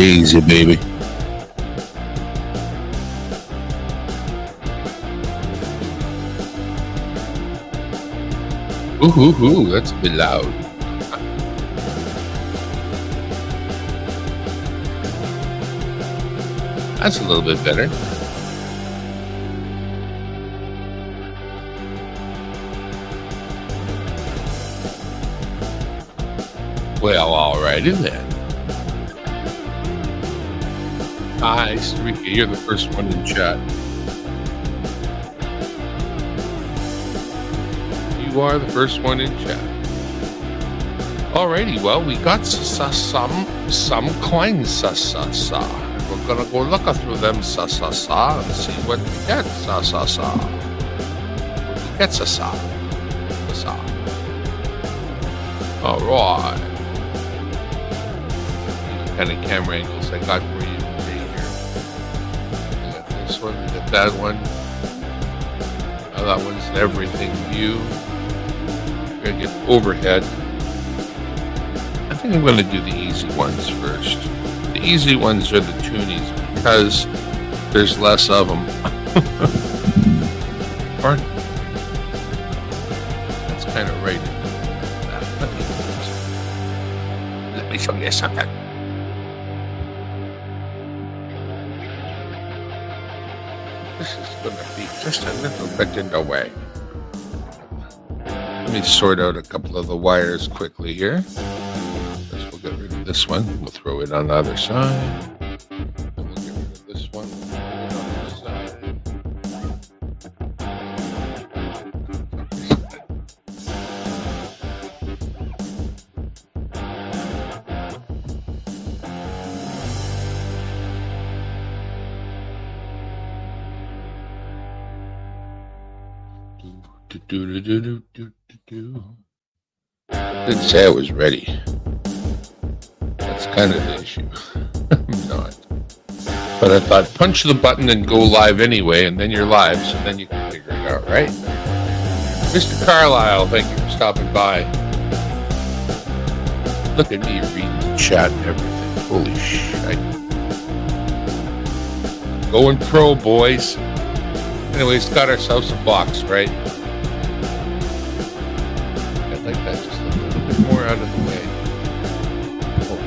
Easy, baby. Ooh, that's a bit loud. That's a little bit better. Well, alrighty then. Hi, Sarika, you're the first one in chat. You are the first one in chat. Alrighty, well, we got some coins, We're gonna go look through them, and see what we get, What we get, Alright. Kind of camera angles I got for you today here. We got this one, we got that one. Oh, that one's an everything view. We're gonna get overhead. I think I'm gonna do the easy ones first. The easy ones are the toonies because there's less of them. Pardon? That's kind of right. Let me show you something. This is going to be just a little bit in the way. Let me sort out a couple of the wires quickly here. First, we'll get rid of this one. We'll throw it on the other side. Then we'll get rid of this one. Throw it on the other side. Didn't say I was ready. That's kind of the issue. I'm not. But I thought punch the button and go live anyway, and then you're live, so then you can figure it out, right? Mr. Carlisle, thank you for stopping by. Look at me reading the chat and everything. Holy shit. Going pro, boys. Anyways, got ourselves a box, right? I'd like that just a little bit more out of the way. Oh,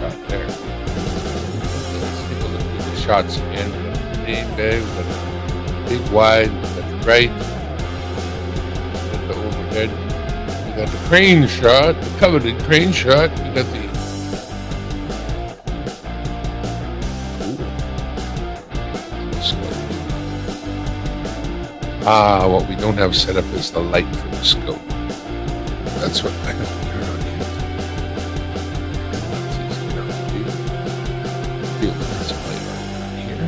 got there. Let's take a look at the shots again. We got the name bag, we got the big wide, we got the right, we got the overhead, we got the crane shot, the coveted crane shot, we got the what we don't have set up is the light for the scope. That's what I have to turn on here. It's easy enough to do. Do the display light on here.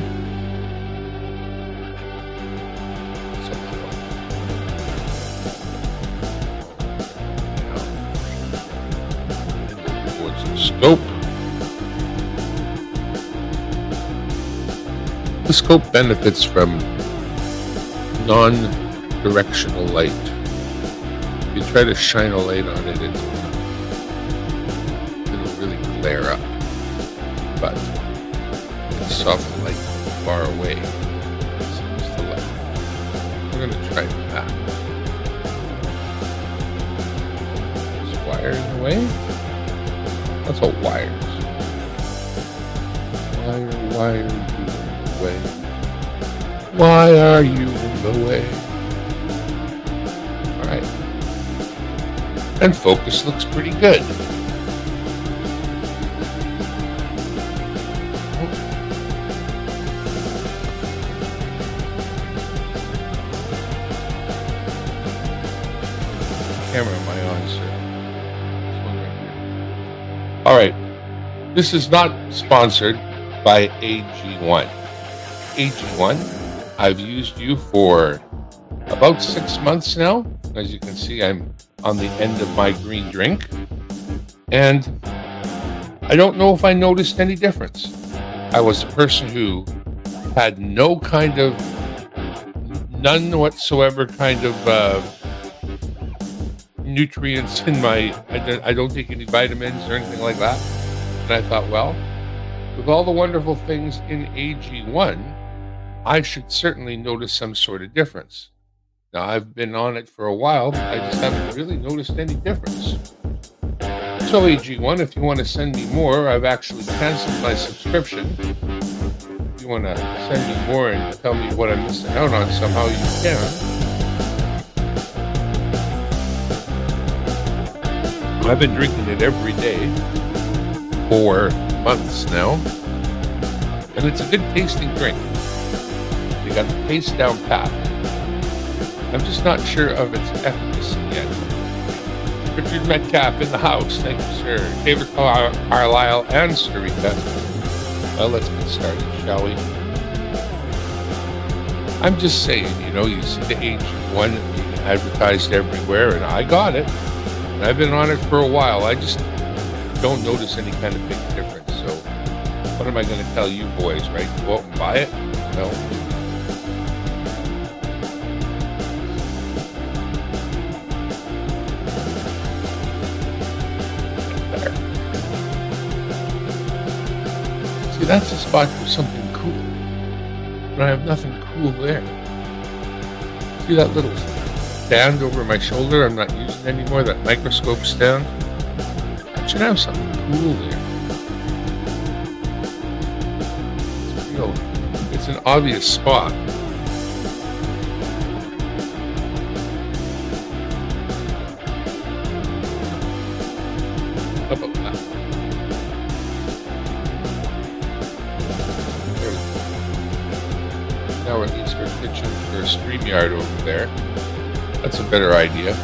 Towards the scope. The scope benefits from non-directional light. If you try to shine a light on it, it'll really glare up. But it's soft light far away. Seems the light. We're going to try that. Is wire in the way? That's all wires. Wire in the way. Why are you in the way? Alright. And focus looks pretty good. Camera am I on, sir? This one right here. Alright. This is not sponsored by AG1. AG1. I've used you for about 6 months now. As you can see, I'm on the end of my green drink. And I don't know if I noticed any difference. I was a person who had no kind of, none whatsoever kind of nutrients in my, I don't take any vitamins or anything like that. And I thought, well, with all the wonderful things in AG1, I should certainly notice some sort of difference. Now, I've been on it for a while, but I just haven't really noticed any difference. So AG1, if you want to send me more, I've actually canceled my subscription. If you want to send me more and tell me what I'm missing out on somehow, you can. I've been drinking it every day for months now, and it's a good tasting drink. They got the taste down pat. I'm just not sure of its efficacy yet. Richard Metcalf in the house. Thank you, sir. David Carlisle and Starika. Well, let's get started, shall we? I'm just saying, you see the AG1 being advertised everywhere, and I got it. And I've been on it for a while. I just don't notice any kind of big difference. So what am I going to tell you boys, right? Go out and buy it? No. See, that's a spot for something cool. But I have nothing cool there. See that little stand over my shoulder I'm not using anymore, that microscope stand? I should have something cool there. It's an obvious spot. How about that? There we go. Now we're at least we're pitching for a StreamYard over there. That's a better idea.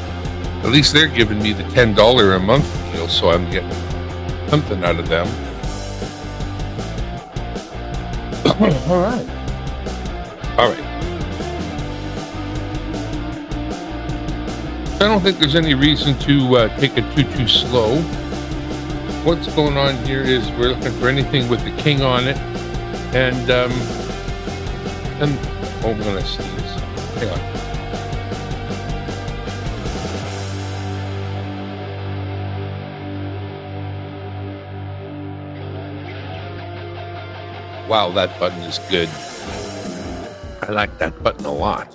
At least they're giving me the $10 a month deal, so I'm getting something out of them. All right. I don't think there's any reason to take it too slow. What's going on here is we're looking for anything with the king on it, and oh, I'm gonna sneeze. Hang on. Wow, that button is good. I like that button a lot.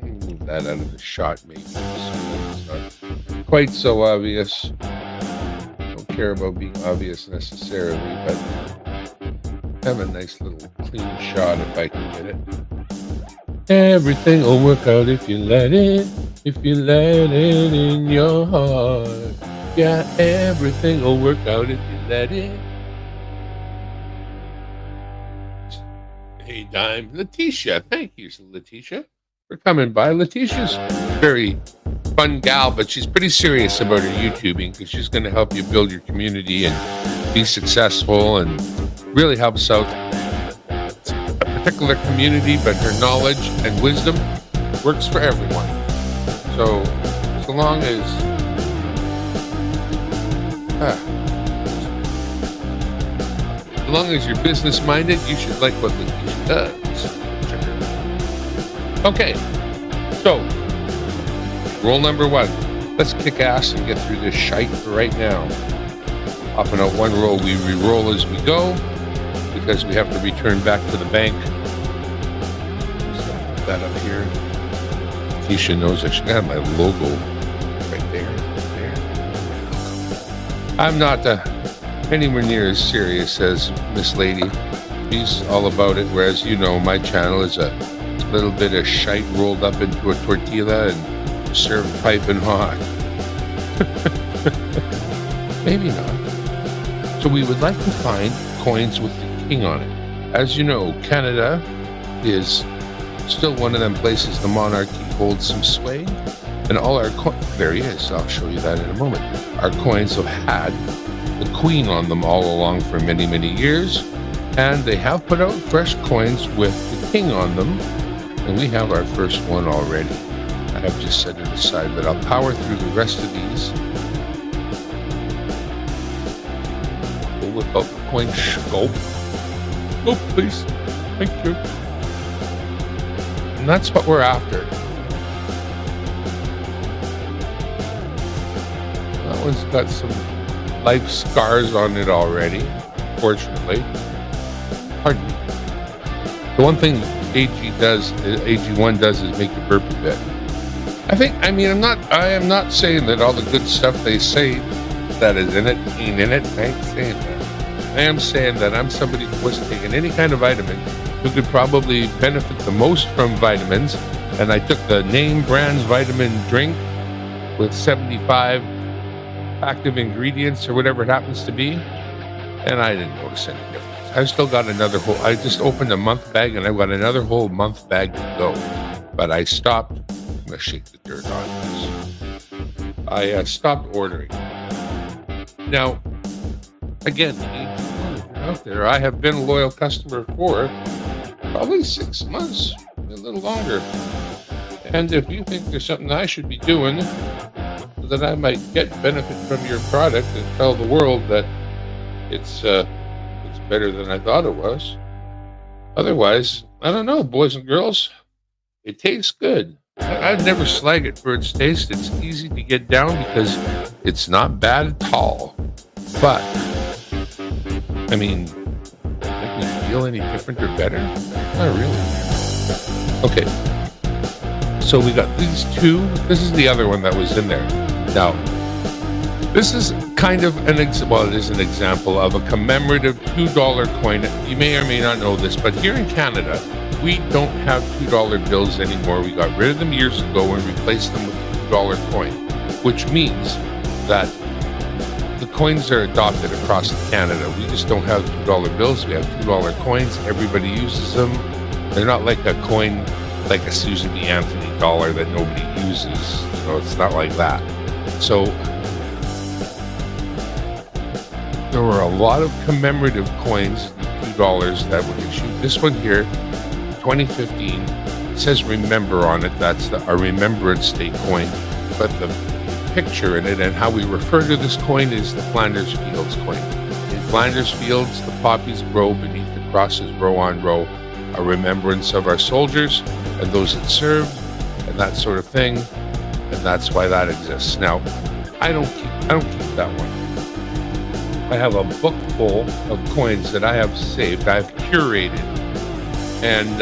Move that out of the shot, maybe. It's not quite so obvious. Don't care about being obvious necessarily, but have a nice little clean shot if I can get it. Everything will work out if you let it. If you let it in your heart. Yeah, everything will work out if you let it. Hey, Dime. Letitia. Thank you, Letitia, for coming by. Letitia's a very fun gal, but she's pretty serious about her YouTubing because she's going to help you build your community and be successful and really helps out a particular community, but her knowledge and wisdom works for everyone. So long as as long as you're business-minded, you should like what Letitia does. Okay, so rule number 1. Let's kick ass and get through this shite right now. Popping out one roll, we re-roll as we go because we have to return back to the bank. So put that up here. Letitia knows I should have my logo right there. I'm not anywhere near as serious as Miss Lady. She's all about it, whereas my channel is a little bit of shite rolled up into a tortilla and served piping hot. Maybe not. So we would like to find coins with the king on it. As you know, Canada is still one of them places the monarchy holds some sway, and all our there he is. I'll show you that in a moment. Our coins have had the queen on them all along for many, many years, and they have put out fresh coins with the king on them, and we have our first one already. I have just set it aside, but I'll power through the rest of these. We'll whip out the coin scope. Oh, please. Thank you. And that's what we're after. That one's got some life scars on it already, fortunately. Pardon me. The one thing AG1 does is make you burp a bit. I am not saying that all the good stuff they say that is in it ain't in it. I ain't saying that. I am saying that I'm somebody who wasn't taking any kind of vitamin who could probably benefit the most from vitamins. And I took the name brand's vitamin drink with 75 active ingredients or whatever it happens to be. And I didn't notice any difference. I've still got I just opened a month bag and I've got another whole month bag to go. But I stopped. I'm going to shake the dirt on this. I stopped ordering. Now, again, if you're out there, I have been a loyal customer for probably 6 months, a little longer. And if you think there's something I should be doing so that I might get benefit from your product and tell the world that it's better than I thought it was. Otherwise, I don't know, boys and girls, it tastes good. I'd never slag it for its taste. It's easy to get down because it's not bad at all. But, I mean, make me feel any different or better? Not really. Okay, so we got these two. This is the other one that was in there. Now, this is kind of it is an example of a commemorative $2 coin. You may or may not know this, but here in Canada, we don't have $2 bills anymore. We got rid of them years ago and replaced them with a $2 coin, which means that the coins are adopted across Canada. We just don't have $2 bills. We have $2 coins. Everybody uses them. They're not like a coin, like a Susan B. Anthony dollar that nobody uses. It's not like that. So there were a lot of commemorative coins, $2 that were issued. This one here, 2015, it says remember on it. That's a Remembrance Day coin. But the picture in it and how we refer to this coin is the Flanders Fields coin. In Flanders Fields, the poppies grow beneath the crosses row on row, a remembrance of our soldiers and those that served and that sort of thing. And that's why that exists. Now, I don't keep that one. I have a book full of coins that I have saved, I've curated. And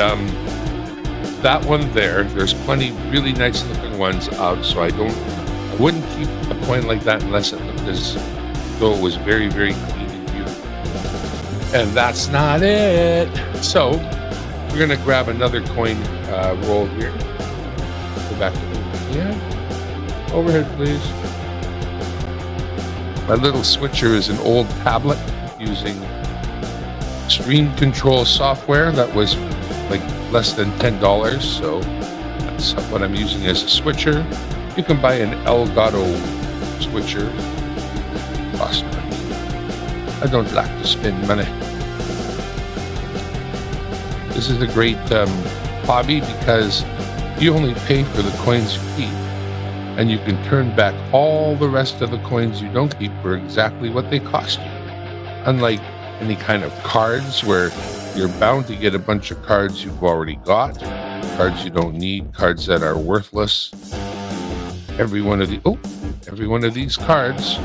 that one there's plenty really nice looking ones out, so I wouldn't keep a coin like that unless it looked as though it was very, very clean and beautiful. And that's not it. So we're going to grab another coin roll here. Go back to overhead, please. My little switcher is an old tablet using Stream Control software that was like less than $10, so that's what I'm using as a switcher. You can buy an Elgato switcher. Cost money. I don't like to spend money. This is a great hobby because you only pay for the coins you keep, and you can turn back all the rest of the coins you don't keep for exactly what they cost you. Unlike any kind of cards where you're bound to get a bunch of cards you've already got, cards you don't need, cards that are worthless. Every one of these cards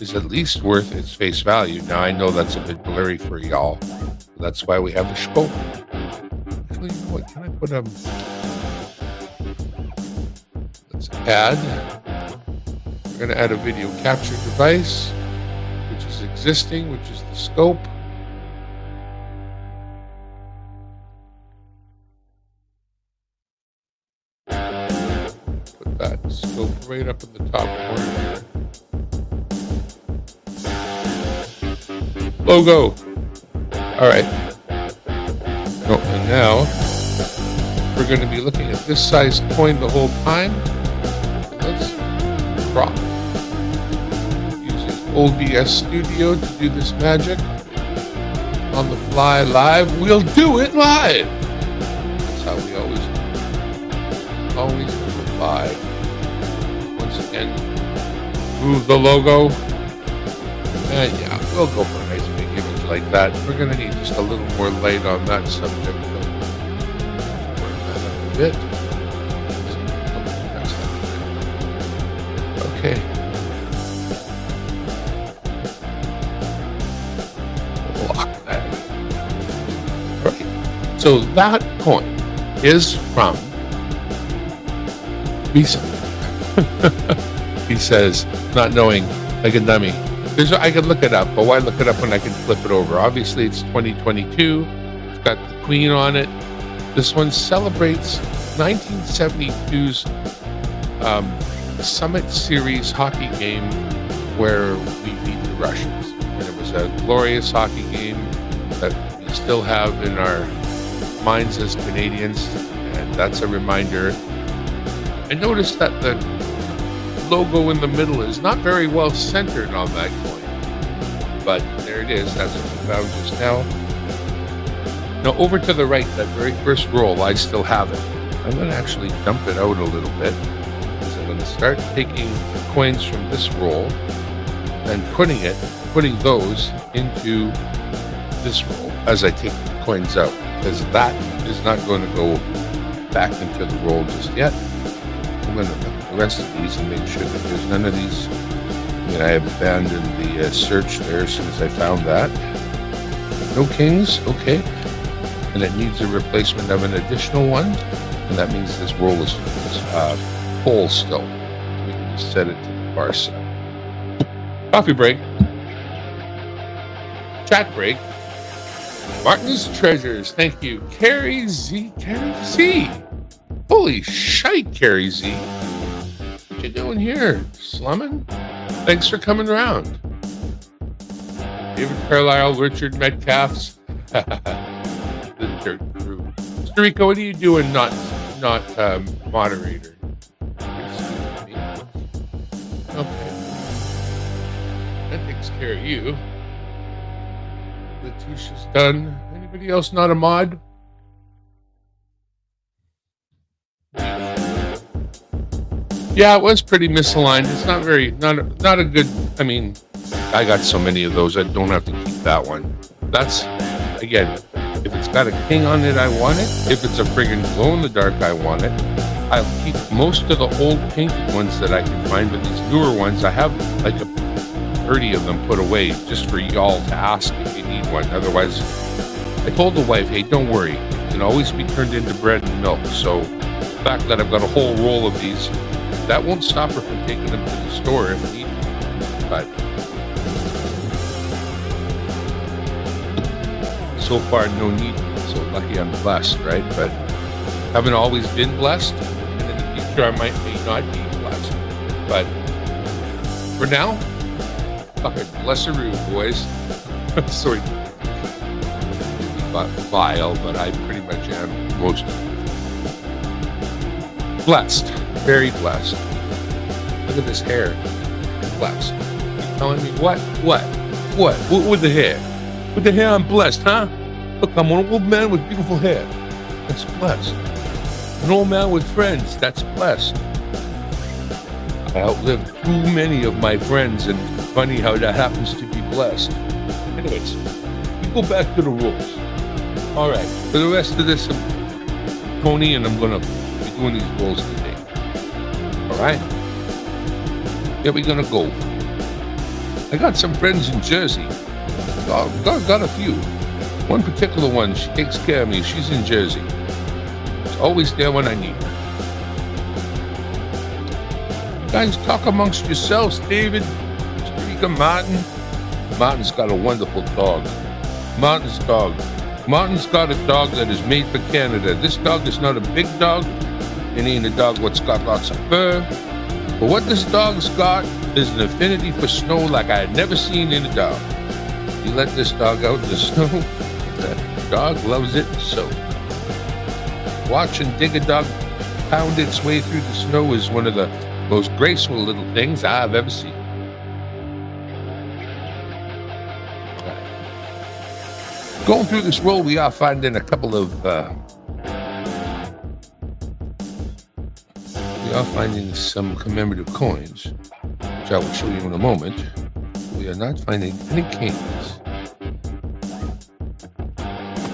is at least worth its face value. Now, I know that's a bit blurry for y'all. That's why we have a scope. Actually, you know what? Can I put let's add. We're going to add a video capture device, which is existing, which is the scope. Put that scope right up in the top corner here. Logo. All right. Oh, and now we're going to be looking at this size coin the whole time. Let's drop. Using OBS Studio to do this magic on the fly live. We'll do it live. That's how we always do it live. Once again, move the logo. And yeah, we'll go for a nice big image like that. We're going to need just a little more light on that subject. Bit. Okay. So that coin is from Visa. He says, not knowing, like a dummy. I could look it up, but why look it up when I can flip it over? Obviously, it's 2022. It's got the Queen on it. This one celebrates 1972's Summit Series hockey game where we beat the Russians. And it was a glorious hockey game that we still have in our minds as Canadians, and that's a reminder. I noticed that the logo in the middle is not very well centered on that coin, but there it is. That's what we found just now. Now over to the right, that very first roll, I still have it. I'm going to actually dump it out a little bit, because I'm going to start taking coins from this roll and putting those into this roll as I take the coins out, because that is not going to go back into the roll just yet. I'm going to look at the rest of these and make sure that there's none of these. I mean, I have abandoned the search there as soon as I found that. No kings, okay. And it needs a replacement of an additional one, and that means this roll is full still. We can just set it to the far side. Coffee break. Chat break. Martin's Treasures, thank you. Carrie Z. Holy shite, Carrie Z. What you doing here, slumming? Thanks for coming around. David Carlisle, Richard Metcalf's. The Dirt Crew. Mr. Rico, what are you doing not moderator? Okay. That takes care of you. Letitia's done. Anybody else not a mod? Yeah, it was pretty misaligned. It's not a good. I mean, I got so many of those. I don't have to keep that one. That's, again, if it's got a king on it, I want it. If it's a friggin' glow in the dark, I want it. I'll keep most of the old painted ones that I can find, but these newer ones, I have like 30 of them put away just for y'all to ask if you need one. Otherwise, I told the wife, hey, don't worry. It can always be turned into bread and milk. So the fact that I've got a whole roll of these, that won't stop her from taking them to the store if needed. But so far, no need. So lucky I'm blessed, right? But haven't always been blessed. And in the future, I may not be blessed. But for now, fucking bless-a-roo, boys. Sorry. Vile, but I pretty much am most blessed. Very blessed. Look at this hair. Blessed. You telling me what? What with the hair? With the hair, I'm blessed, huh? Look, I'm an old man with beautiful hair. That's blessed. An old man with friends. That's blessed. I outlived too many of my friends, and funny how that happens to be blessed. Anyways, we go back to the rules. All right, for the rest of this, I'm Tony, and I'm going to be doing these rolls today. All right? Yeah, we're going to go. I got some friends in Jersey. Got a few. One particular one, she takes care of me. She's in Jersey. She's always there when I need her. You guys talk amongst yourselves, David, Streaker, Martin. Martin's got a wonderful dog. Martin's got a dog that is made for Canada. This dog is not a big dog. It ain't a dog what's got lots of fur. But what this dog's got is an affinity for snow like I had never seen in a dog. You let this dog out in the snow, that dog loves it so. Watch and dig a dog pound its way through the snow is one of the most graceful little things I've ever seen. Going through this roll, we are finding a couple of some commemorative coins, which I will show you in a moment. We are not finding any kings.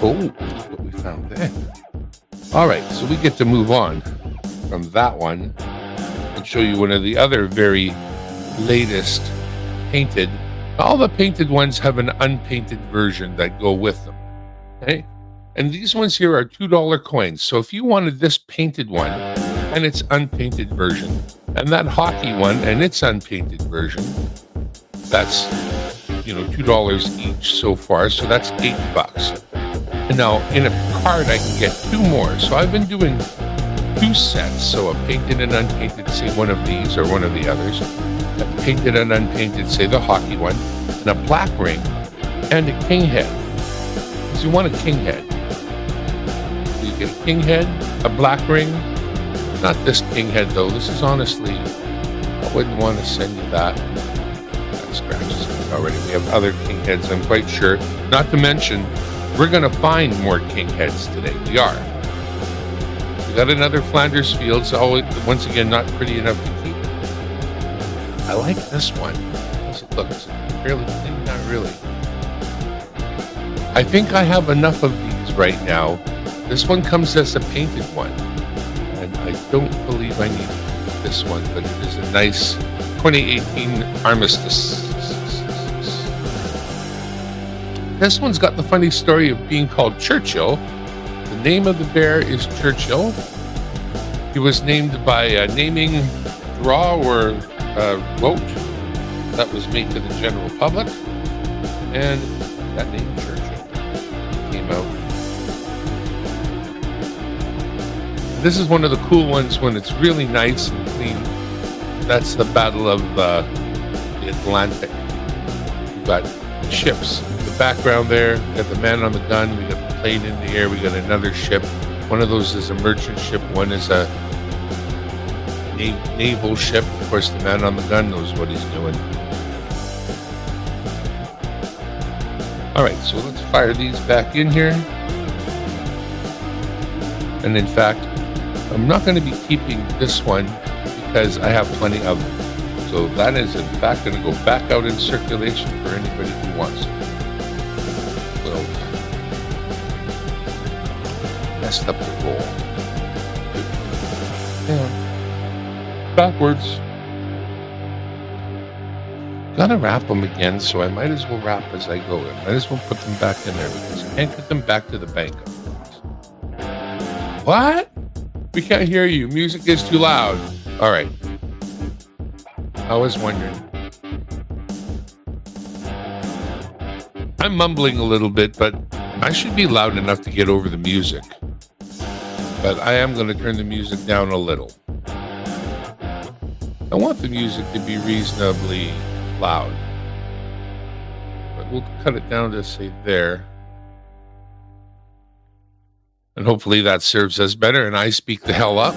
Oh, that's what we found there. All right, so we get to move on from that one and show you one of the other very latest painted. All the painted ones have an unpainted version that go with them. Okay? And these ones here are $2 coins. So if you wanted this painted one and its unpainted version, and that hockey one and its unpainted version, that's, $2 each so far. So that's $8. And now in a card, I can get two more. So I've been doing two sets. So a painted and unpainted, say one of these or one of the others. A painted and unpainted, say the hockey one, and a black ring and a king head. Because you want a king head. So you get a king head, a black ring. Not this king head though. This is honestly, I wouldn't want to send you that. That scratches it already. We have other king heads, I'm quite sure. Not to mention, we're going to find more king heads today. We are. We got another Flanders Fields. Always, once again, not pretty enough to keep. I like this one. Look, it's fairly clean. Not really. I think I have enough of these right now. This one comes as a painted one. And I don't believe I need this one, but it is a nice 2018 Armistice. This one's got the funny story of being called Churchill. The name of the bear is Churchill. He was named by a naming draw or vote that was made to the general public. And that name, Churchill, came out. This is one of the cool ones when it's really nice and clean. That's the Battle of the Atlantic. We've got ships. Background there, we got the man on the gun, we got the plane in the air, we got another ship. One of those is a merchant ship, one is a naval ship. Of course, the man on the gun knows what he's doing. All right, so let's fire these back in here. And in fact, I'm not going to be keeping this one because I have plenty of them. So that is in fact going to go back out in circulation for anybody who wants it. Messed up the roll. Yeah. Backwards. Gotta wrap them again, so I might as well wrap as I go. I might as well put them back in there because I can't get them back to the bank. What? We can't hear you. Music is too loud. All right. I was wondering. I'm mumbling a little bit, but I should be loud enough to get over the music. But I am going to turn the music down a little. I want the music to be reasonably loud. But we'll cut it down to, say, there. And hopefully that serves us better and I speak the hell up.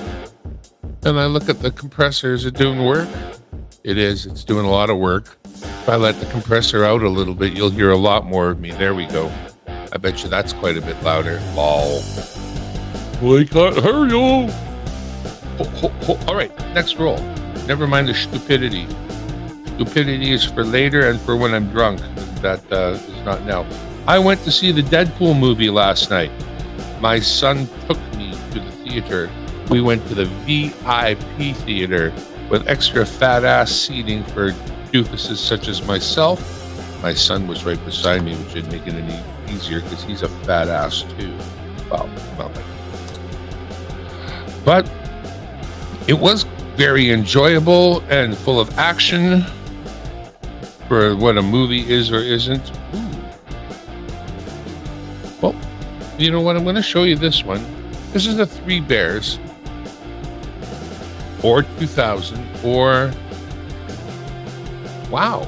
And I look at the compressor. Is it doing work? It is. It's doing a lot of work. If I let the compressor out a little bit, you'll hear a lot more of me. There we go. I bet you that's quite a bit louder. Lol. Well, I can't hear you. All right, next roll. Never mind the stupidity. Stupidity is for later and for when I'm drunk. That is not now. I went to see the Deadpool movie last night. My son took me to the theater. We went to the VIP theater with extra fat-ass seating for doofuses such as myself. My son was right beside me, which didn't make it any easier because he's a fat ass too. Well, not like. But it was very enjoyable and full of action for what a movie is or isn't. Ooh. Well, you know what? I'm going to show you this one. This is the Three Bears, or 2000, or wow.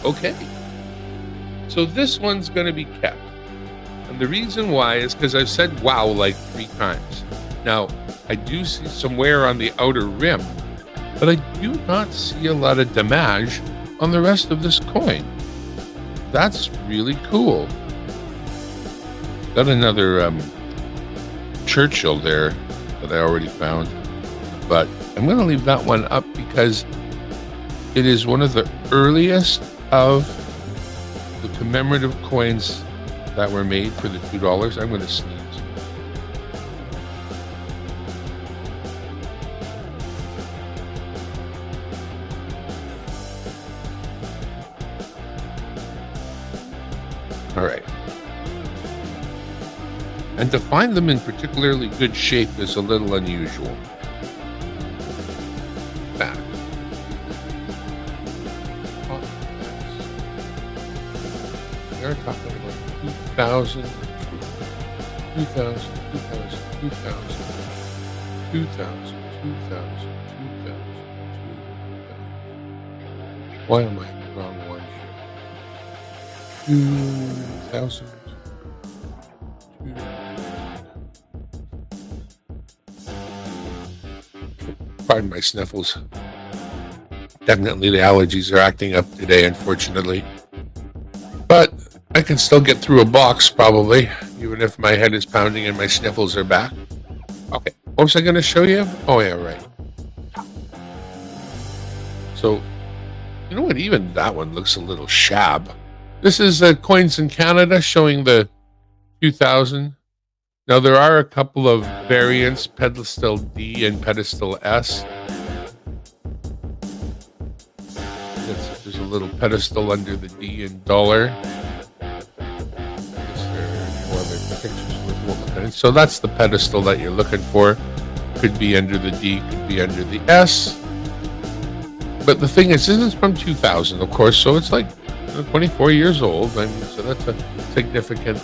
Okay. So this one's going to be kept. And the reason why is because I've said wow like 3 times. Now, I do see some wear on the outer rim, but I do not see a lot of damage on the rest of this coin. That's really cool. Got another Churchill there that I already found, but I'm going to leave that one up because it is one of the earliest of the commemorative coins that were made for the $2. I'm going to sneeze. All right. And to find them in particularly good shape is a little unusual. Back. They're talking about 2000, 2000, 2000, 2000, 2000, 2000. Why am I in the wrong one here? 2000. Pardon my sniffles. Definitely the allergies are acting up today, unfortunately. But I can still get through a box, probably, even if my head is pounding and my sniffles are back. Okay, what was I going to show you? Oh, yeah, right. So, you know what? Even that one looks a little shab. This is Coins in Canada showing the 2000. Now, there are a couple of variants, pedestal D and pedestal S. There's a little pedestal under the D in dollar. So that's the pedestal that you're looking for. Could be under the D, could be under the S. But the thing is, this is from 2000, of course, so it's like 24 years old. I mean, so that's a significant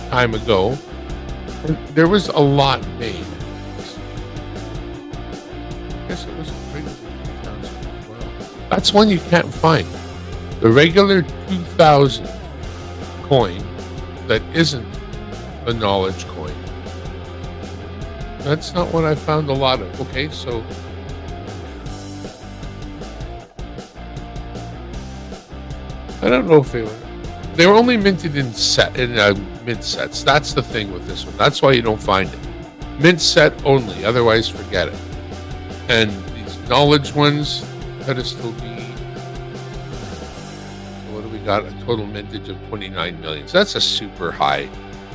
time ago. There was a lot made. I guess it was pretty good 2000 as well. That's one you can't find. The regular 2000 coin that isn't a knowledge coin. That's not what I found a lot of. Okay, so I don't know if they were only minted in mint sets. That's the thing with this one. That's why you don't find it. Mint set only. Otherwise, forget it. And these knowledge ones, pedestal D. So what do we got? A total mintage of 29 million. So that's a super high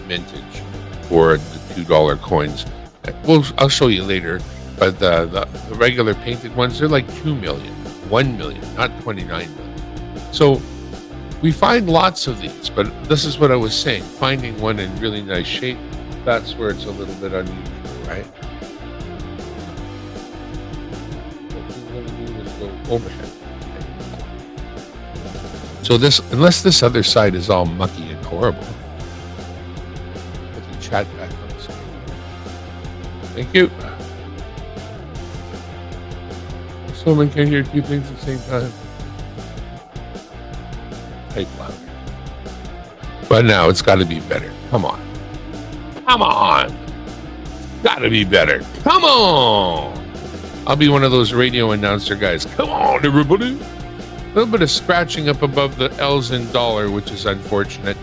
mintage for the $2 coins. I'll show you later. But the regular painted ones, they're like 2 million, 1 million, not 29 million. So we find lots of these, but this is what I was saying. Finding one in really nice shape, that's where it's a little bit unusual, right? What we're going to do is go overhead. So this, unless this other side is all mucky and horrible. Put the chat back on the screen. Thank you. Someone can hear two things at the same time. Louder. But now it's got to be better. Come on. Come on. Got to be better. Come on. I'll be one of those radio announcer guys. Come on, everybody. A little bit of scratching up above the L's in dollar, which is unfortunate.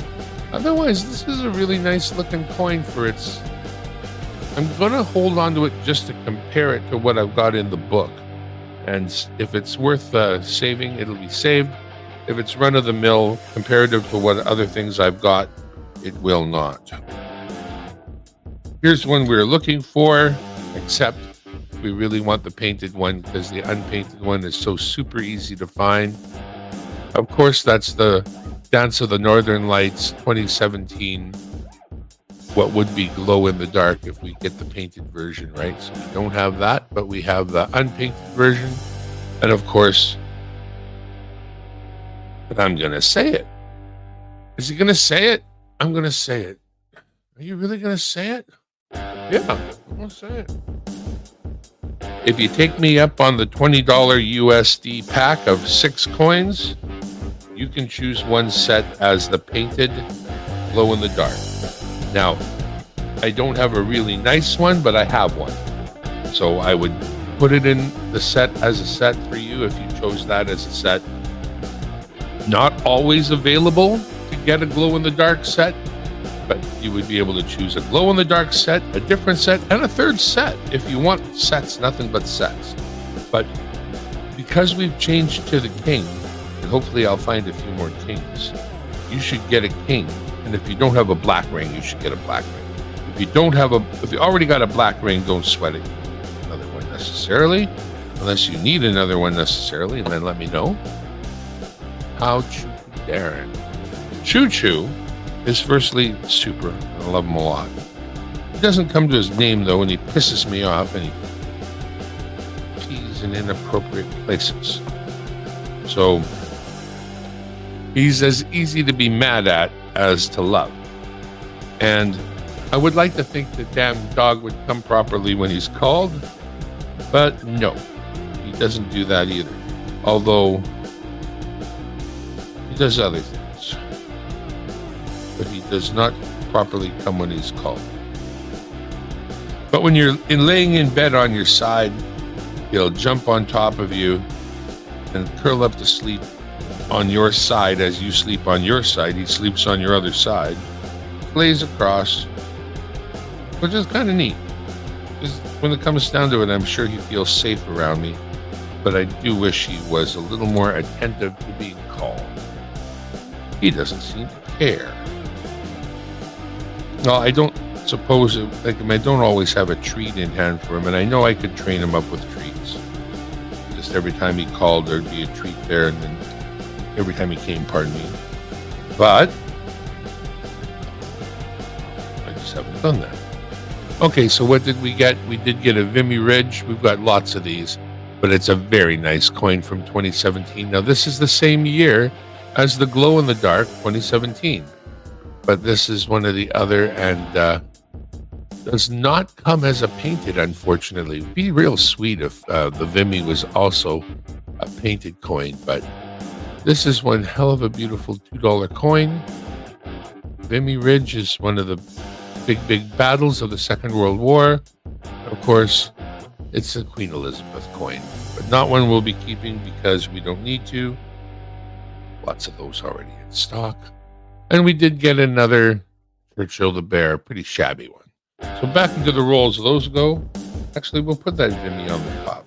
Otherwise, this is a really nice looking coin for its... I'm going to hold on to it just to compare it to what I've got in the book. And if it's worth saving, it'll be saved. If it's run-of-the-mill, comparative to what other things I've got, it will not. Here's one we're looking for, except we really want the painted one because the unpainted one is so super easy to find. Of course, that's the Dance of the Northern Lights 2017, what would be glow-in-the-dark if we get the painted version, right? So we don't have that, but we have the unpainted version. And of course... But I'm going to say it. Is he going to say it? I'm going to say it. Are you really going to say it? Yeah, I'm going to say it. If you take me up on the $20 USD pack of 6 coins, you can choose one set as the painted glow in the dark. Now, I don't have a really nice one, but I have one. So I would put it in the set as a set for you if you chose that as a set. Not always available to get a glow-in-the-dark set, but you would be able to choose a glow-in-the-dark set, a different set, and a third set if you want sets, nothing but sets. But because we've changed to the king, and hopefully I'll find a few more kings, you should get a king. And if you don't have a black ring, you should get a black ring. If you already got a black ring, don't sweat it. Another one necessarily, unless you need another one necessarily, and then let me know. How Choo Darren. Choo Choo is firstly super. I love him a lot. doesn't come to his name, though, and he pisses me off, and he pees in inappropriate places. So he's as easy to be mad at as to love. And I would like to think the damn dog would come properly when he's called, but no, he doesn't do that either. Although he does other things, but he does not properly come when he's called. But when you're laying in bed on your side, he'll jump on top of you and curl up to sleep on your side as you sleep on your side. He sleeps on your other side, lays across, which is kind of neat. Because when it comes down to it, I'm sure he feels safe around me, but I do wish he was a little more attentive to being called. He doesn't seem to care. Well, I don't suppose, I don't always have a treat in hand for him, and I know I could train him up with treats. Just every time he called, there'd be a treat there, and then every time he came, pardon me. But I just haven't done that. Okay, so what did we get? We did get a Vimy Ridge. We've got lots of these, but it's a very nice coin from 2017. Now, this is the same year as the Glow in the Dark 2017, but this is one of the other, and does not come as a painted, unfortunately. It'd be real sweet if the Vimy was also a painted coin, but this is one hell of a beautiful $2 coin. Vimy Ridge is one of the big battles of the Second World War. Of course, it's a Queen Elizabeth coin, but not one we'll be keeping because we don't need to. Lots of those already in stock. And we did get another Churchill the Bear, pretty shabby one. So back into the rolls those go. Actually, we'll put that Vimy on the top.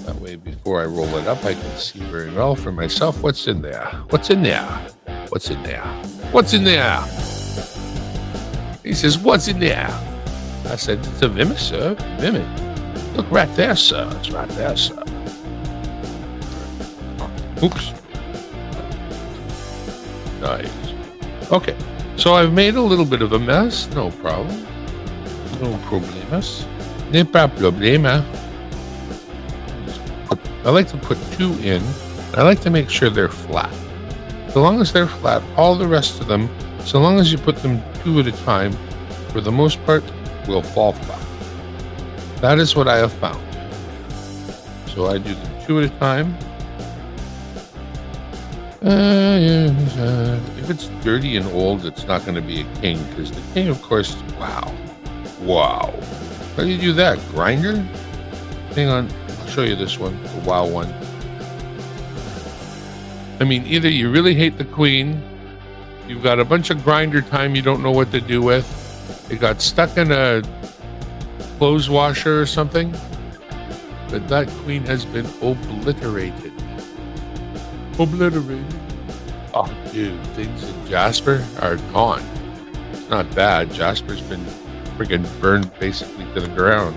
That way, before I roll it up, I can see very well for myself what's in there. What's in there? What's in there? What's in there? He says, what's in there? I said, it's a Vimy, sir. Vimy. Look right there, sir. It's right there, sir. Oops. Nice. Okay. So I've made a little bit of a mess. No problem. No problemas. No problema. I like to put two in. I like to make sure they're flat. So long as they're flat, all the rest of them, so long as you put them two at a time, for the most part, will fall flat. That is what I have found. So I do them two at a time. If it's dirty and old, it's not going to be a king, because the king, of course, wow. How do you do that? Grinder? Hang on, I'll show you this one, the wow one. I mean, either you really hate the queen, you've got a bunch of grinder time you don't know what to do with, it got stuck in a clothes washer or something, but that queen has been obliterated. Oh, dude, things in Jasper are gone. It's not bad. Jasper's been friggin' burned basically to the ground.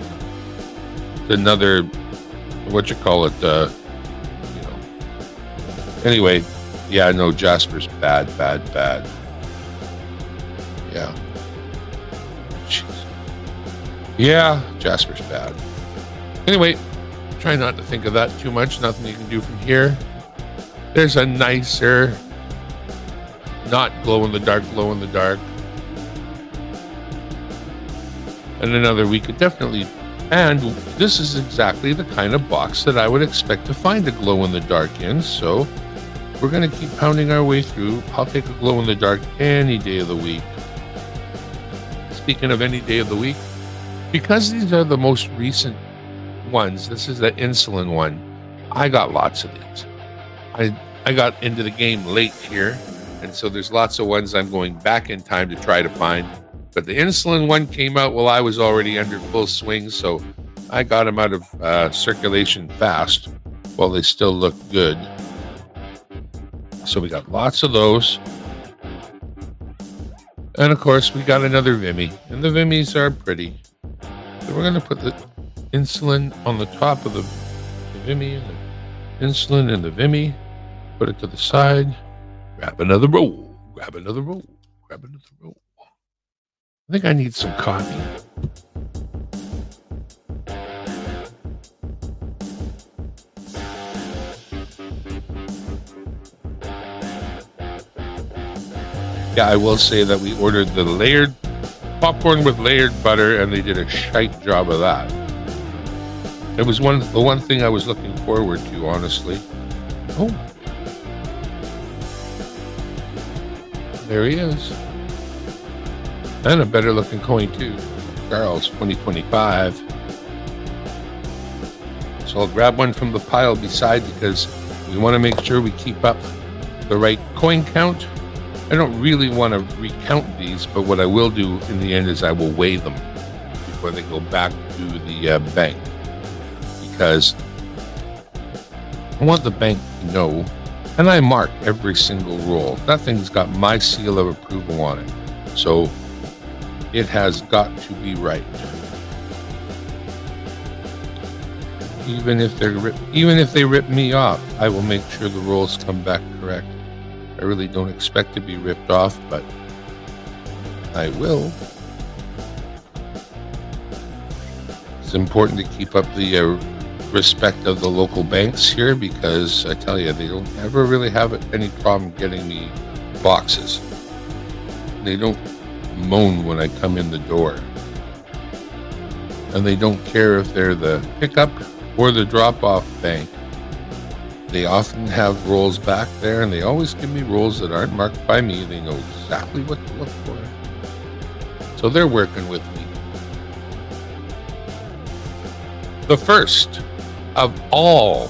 It's another, Anyway, yeah, no, Jasper's bad. Yeah. Jeez. Yeah, Jasper's bad. Anyway, try not to think of that too much. Nothing you can do from here. There's a nicer, not glow in the dark. And another we could definitely, and this is exactly the kind of box that I would expect to find a glow in the dark in. So we're going to keep pounding our way through. I'll take a glow in the dark any day of the week. Speaking of any day of the week, because these are the most recent ones, this is the insulin one. I got lots of these. I got into the game late here, and so there's lots of ones I'm going back in time to try to find. But the insulin one came out while I was already under full swing, so I got them out of circulation fast while they still look good. So we got lots of those. And of course, we got another Vimy, and the Vimys are pretty. So we're going to put the insulin on the top of the Vimy, and the insulin and the Vimy. Put it to the side. Grab another roll. I think I need some coffee. Yeah, I will say that we ordered the layered popcorn with layered butter, and they did a shite job of that. It was the one thing I was looking forward to, honestly. Oh, there he is. And a better looking coin too. Charles 2025. So I'll grab one from the pile beside, because we want to make sure we keep up the right coin count. I don't really want to recount these, but what I will do in the end is I will weigh them before they go back to the bank, because I want the bank to know, and I mark every single roll. That thing's got my seal of approval on it, so it has got to be right. Even if they rip me off, I will make sure the rolls come back correct. I really don't expect to be ripped off, but I will. It's important to keep up the respect of the local banks here, because I tell you, they don't ever really have any problem getting me boxes. They don't moan when I come in the door. And they don't care if they're the pickup or the drop-off bank. They often have rolls back there, and they always give me rolls that aren't marked by me. They know exactly what to look for. So they're working with me. The first of all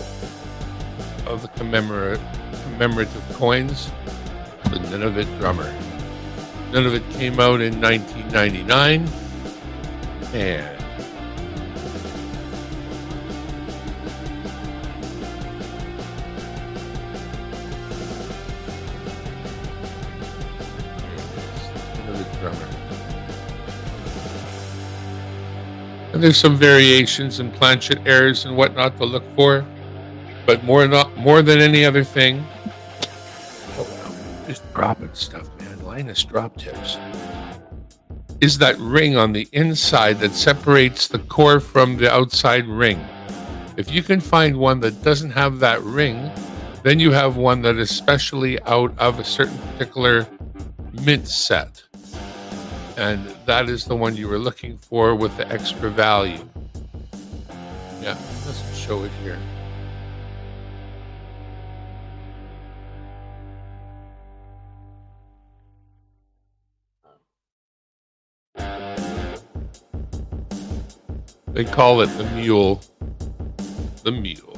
of the commemorative coins, the Nunavut drummer. Nunavut came out in 1999, and there's some variations and planchet errors and whatnot to look for, but more than any other thing, just dropping stuff, man. Linus drop tips. Is that ring on the inside that separates the core from the outside ring? If you can find one that doesn't have that ring, then you have one that is specially out of a certain particular mint set. And that is the one you were looking for with the extra value. Yeah, let's show it here. They call it the mule. The mule.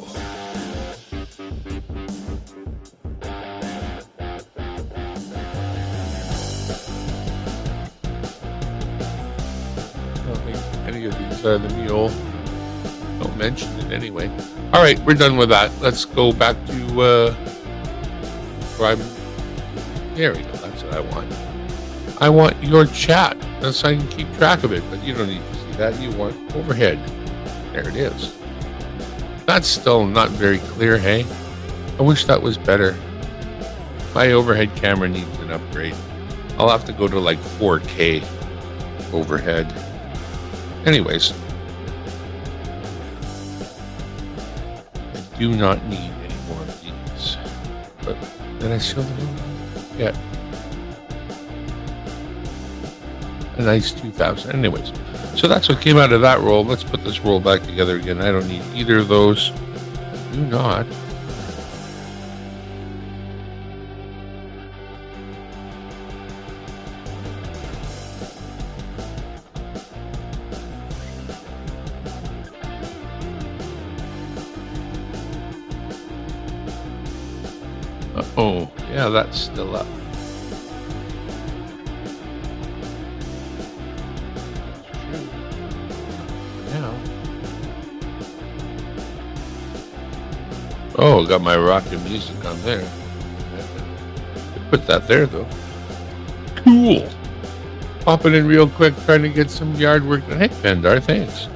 Any of these are the mule. Don't mention it anyway. All right, we're done with that. Let's go back to where I'm. There we go. That's what I want. I want your chat. That's so I can keep track of it. But you don't need to see that. You want overhead. There it is. That's still not very clear, hey? I wish that was better. My overhead camera needs an upgrade. I'll have to go to like 4K overhead. Anyways, I do not need any more of these. But did I show them? Yeah. A nice 2000. Anyways, so that's what came out of that roll. Let's put this roll back together again. I don't need either of those. Do not. Oh, yeah, that's still up. Yeah. Oh, got my rockin' music on there. Put that there, though. Cool. Popping in real quick, trying to get some yard work done. Hey, Vendar, thanks.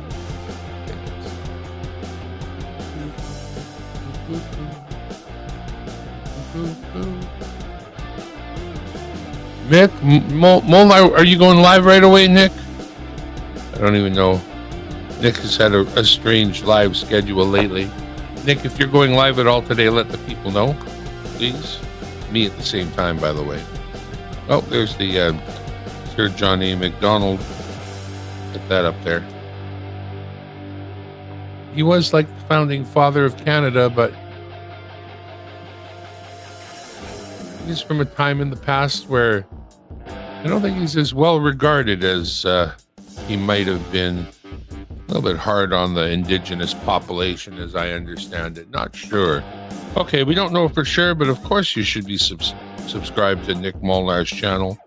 Nick, Molnar, are you going live right away, Nick? I don't even know. Nick has had a strange live schedule lately. Nick, if you're going live at all today, let the people know, please. Me at the same time, by the way. Oh, there's the Sir John A. Macdonald. Put that up there. He was like the founding father of Canada, but he's from a time in the past where I don't think he's as well regarded as he might have been. A little bit hard on the indigenous population, as I understand it. Not sure. Okay, we don't know for sure, but of course you should be subscribed to Nick Molnar's channel.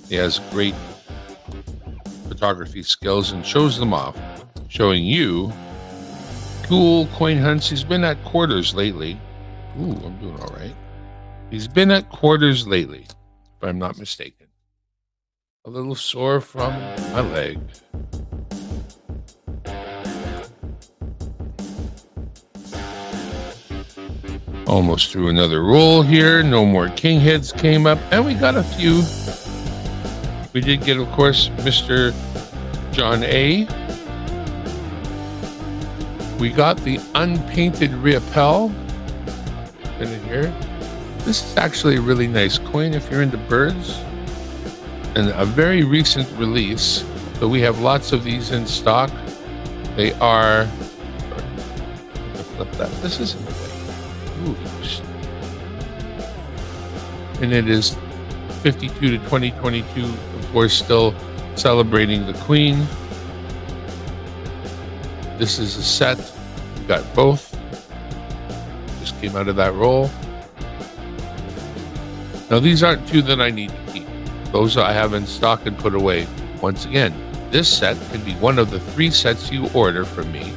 He has great photography skills and shows them off, showing you cool coin hunts. He's been at Quarters lately. Ooh, I'm doing all right. He's been at Quarters lately, if I'm not mistaken. A little sore from my leg. Almost through another roll here. No more king heads came up, and we got a few. We did get, of course, Mr. John A. We got the unpainted Riopelle in here. This is actually a really nice coin if you're into birds, and a very recent release. So we have lots of these in stock. They are. Flip that. This isn't the way. Oops. And it is 52 to 2022. Of course, still celebrating the Queen. This is a set. We got both. Just came out of that roll. Now, these aren't two that I need to keep. Those I have in stock and put away. Once again, this set can be one of the 3 sets you order from me.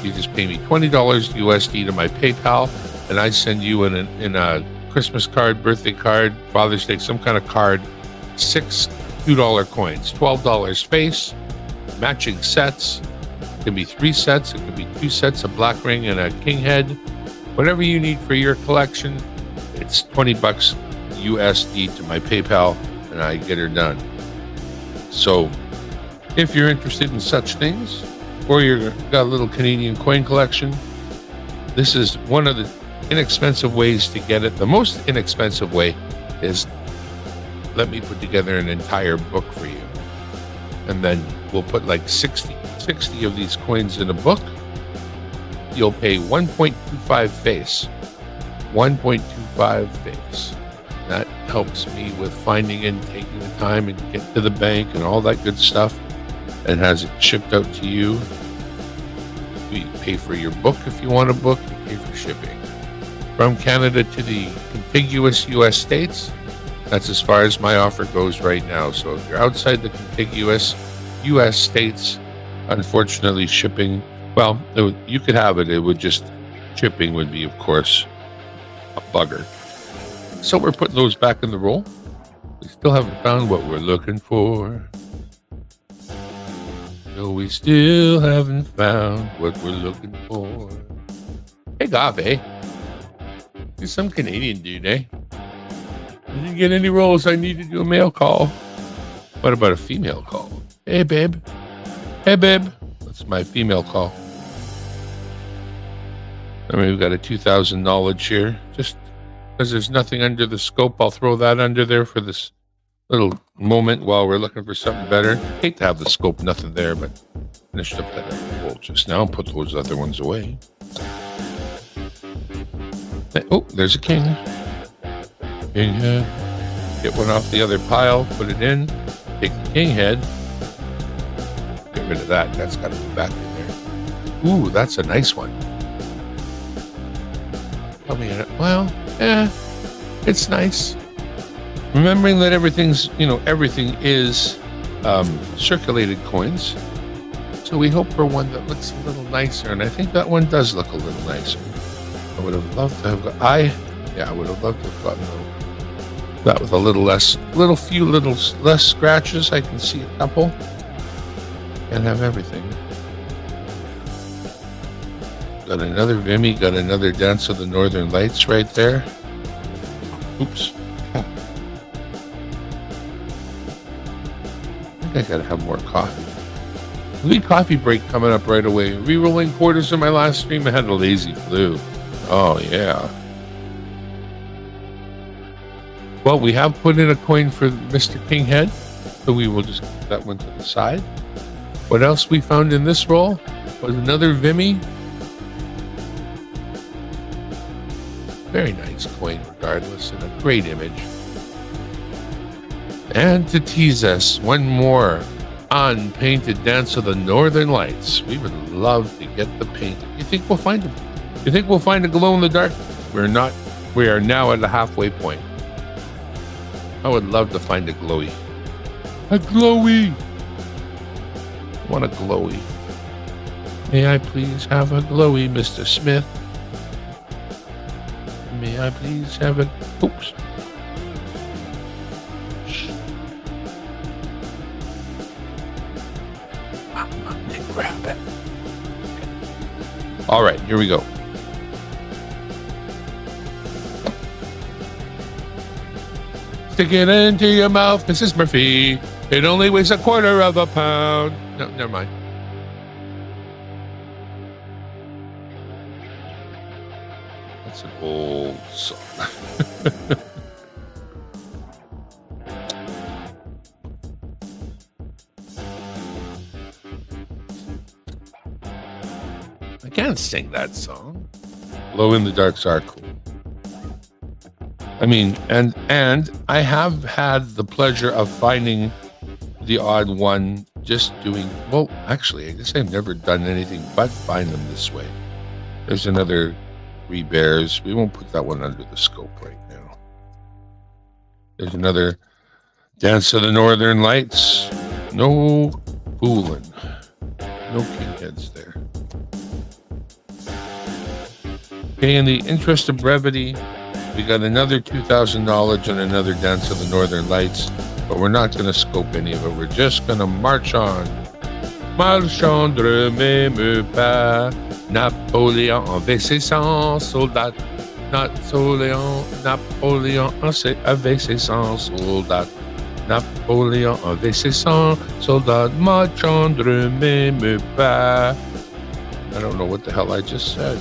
You just pay me $20 USD to my PayPal, and I send you in a Christmas card, birthday card, Father's Day, some kind of card, 6 $2 coins, $12 face, matching sets. It can be 3 sets. It can be 2 sets, a black ring and a king head. Whatever you need for your collection, it's $20 USD to my PayPal, and I get her done. So if you're interested in such things, or you've got a little Canadian coin collection, this is one of the inexpensive ways to get it. The most inexpensive way is let me put together an entire book for you. And then we'll put like 60 of these coins in a book. You'll pay 1.25 face. 1.25 face. That helps me with finding and taking the time and get to the bank and all that good stuff, and has it shipped out to you. We pay for your book if you want a book. You pay for shipping. From Canada to the contiguous U.S. states, that's as far as my offer goes right now. So if you're outside the contiguous U.S. states, unfortunately shipping, well, you could have it. It would just, shipping would be, of course, a bugger. So we're putting those back in the roll. We still haven't found what we're looking for. No, we still haven't found what we're looking for. Hey, Gav, eh? He's some Canadian dude, eh? I didn't get any rolls. I need to do a male call. What about a female call? Hey, babe. Hey, babe. That's my female call. I mean, we've got a 2,000 knowledge here. Just because there's nothing under the scope, I'll throw that under there for this little moment while we're looking for something better. Hate to have the scope, nothing there, but finished up that roll just now and put those other ones away. Oh, there's a king. King head. Get one off the other pile, put it in, take the king head. Get rid of that. That's got to go back in there. Ooh, that's a nice one. Tell me, well, it's nice. Remembering that everything is circulated coins. So we hope for one that looks a little nicer, and I think that one does look a little nicer. I would have loved to have I would have loved to have gotten that with a little less scratches. I can see a couple. Can't have everything. Got another Vimy, got another Dance of the Northern Lights right there. Oops. I gotta have more coffee. The coffee break coming up right away. Re-rolling quarters in my last stream. I had a lazy flu. Oh, yeah. Well, we have put in a coin for Mr. Kinghead, so we will just put that one to the side. What else we found in this roll was another Vimy. Very nice coin, regardless, and a great image. And to tease us, one more unpainted Dance of the Northern Lights. We would love to get the painted. You think we'll find it? You think we'll find a glow in the dark? We're not. We are now at the halfway point. I would love to find a glowy. A glowy! I want a glowy. May I please have a glowy, Mr. Smith? May I please have a... Oops. Grab it. All right, here we go. Stick it into your mouth, Mrs. Murphy. It only weighs a quarter of a pound. No, never mind. That's an old song. I can't sing that song. Glow in the Darks are cool. I mean, and I have had the pleasure of finding the odd one just doing, well, actually, I guess I've never done anything but find them this way. There's another Three Bears. We won't put that one under the scope right now. There's another Dance of the Northern Lights. No fooling. No kingheads there. Okay, in the interest of brevity, we got another $2,000 and another Dance of the Northern Lights, but we're not going to scope any of it. We're just going to march on. Marchandre même pas, Napoléon avait ses 100 soldats. Napoléon avait ses 100 soldats. Napoléon avait ses 100 soldats. Marchandre même pas. I don't know what the hell I just said.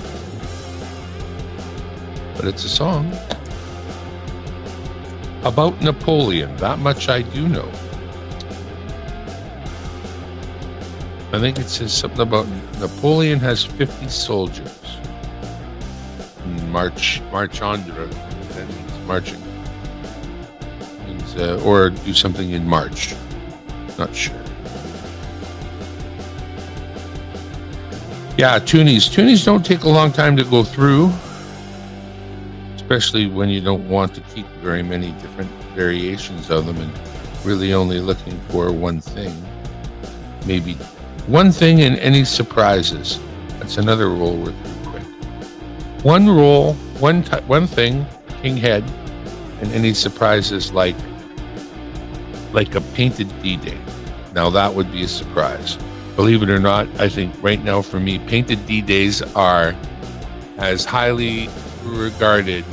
But it's a song about Napoleon. That much I do know. I think it says something about Napoleon has 50 soldiers. Marchandre. That means marching. Means, or do something in March. Not sure. Yeah, toonies. Toonies don't take a long time to go through. Especially when you don't want to keep very many different variations of them and really only looking for one thing. Maybe one thing and any surprises. That's another roll we're through quick. One roll, one thing, king head, and any surprises like a painted D-Day. Now that would be a surprise. Believe it or not, I think right now for me, painted D-Days are as highly regarded.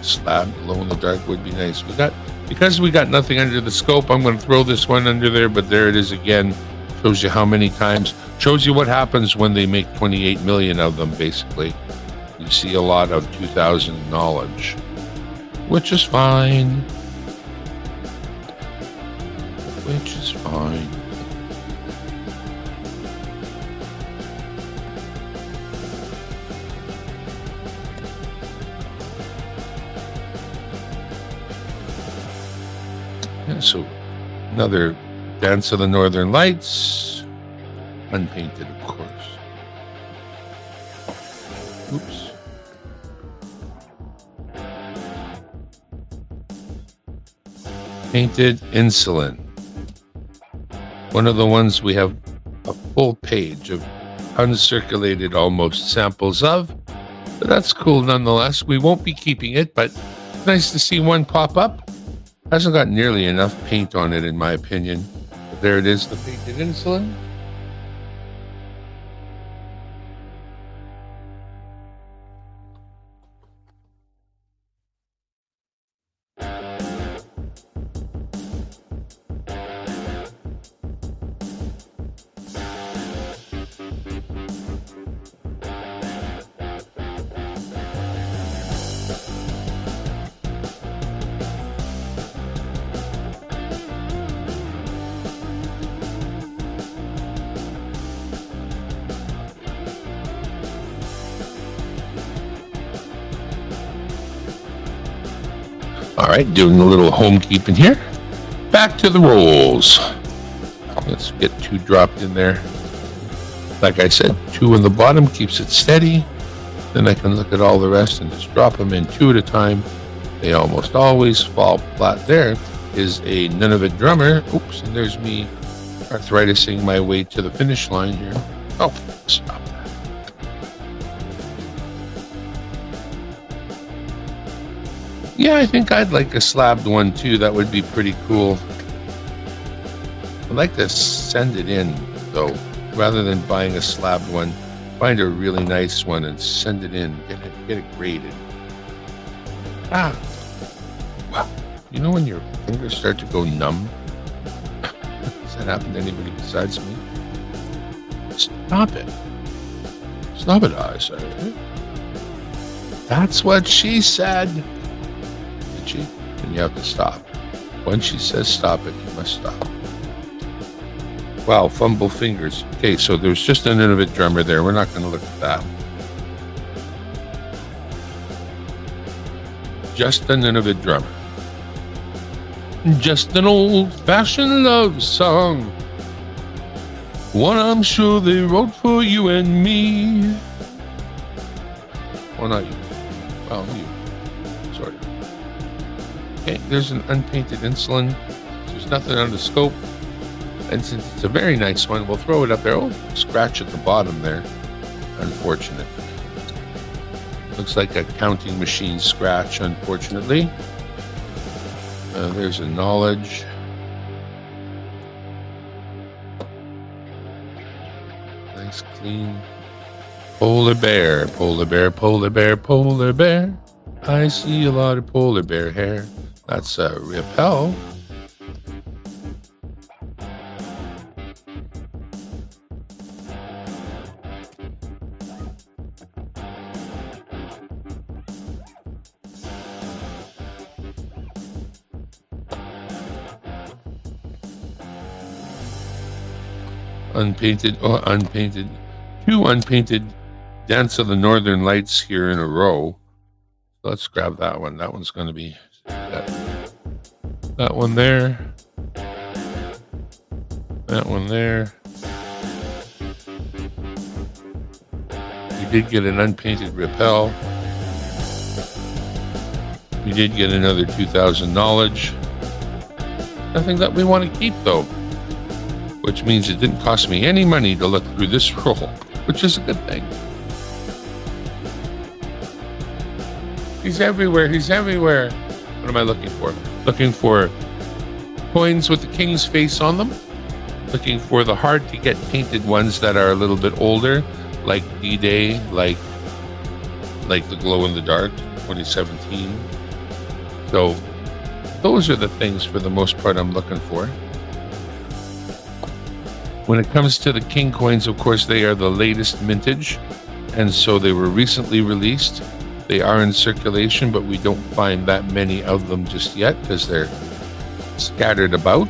Slab glow in the dark would be nice. Because we got nothing under the scope, I'm going to throw this one under there, but there it is again. Shows you how many times. Shows you what happens when they make 28 million of them, basically. You see a lot of 2000 knowledge, which is fine. Which is fine. So another Dance of the Northern Lights, unpainted, of course. Oops. Painted Insulin. One of the ones we have a full page of uncirculated almost samples of, but that's cool nonetheless. We won't be keeping it, but it's nice to see one pop up. Hasn't got nearly enough paint on it, in my opinion. But there it is, the painted Insulin. All right, doing a little home keeping here. Back to the rolls. Let's get 2 dropped in there. Like I said, 2 on the bottom keeps it steady. Then I can look at all the rest and just drop them in 2 at a time. They almost always fall flat. There is a Nunavut drummer. Oops, and there's me arthritising my way to the finish line here. Oh, stop that. Yeah, I think I'd like a slabbed one too. That would be pretty cool. I'd like to send it in though, rather than buying a slabbed one. Find a really nice one and send it in. Get it graded. Ah, wow. You know when your fingers start to go numb? Does that happen to anybody besides me? Stop it. Stop it, I say. That's what she said. Did she? And you have to stop. When she says stop it, you must stop. Wow, fumble fingers. Okay, so there's just an Nunavut drummer there. We're not going to look at that. Just a Nunavut drummer. Just an old-fashioned love song. One I'm sure they wrote for you and me. Well, not you. Well, you. Sort of. Okay, there's an unpainted insulin. There's nothing on the scope. And since it's a very nice one, we'll throw it up there. Oh, scratch at the bottom there. Unfortunate. Looks like a counting machine scratch, unfortunately. There's a knowledge. Nice, clean. Polar bear, polar bear, polar bear, polar bear. I see a lot of polar bear hair. That's a repel. Unpainted, oh, unpainted. 2 unpainted Dance of the Northern Lights here in a row. Let's grab that one. That one's going to be that one there. That one there. We did get an unpainted Repel. We did get another 2,000 knowledge. Nothing that we want to keep though, which means it didn't cost me any money to look through this roll, which is a good thing. He's everywhere. He's everywhere. What am I looking for? Looking for coins with the king's face on them. Looking for the hard to get painted ones that are a little bit older, like D-Day, like the glow in the dark 2017. So those are the things for the most part I'm looking for. When it comes to the king coins, of course, they are the latest mintage, and so they were recently released. They are in circulation, but we don't find that many of them just yet because they're scattered about.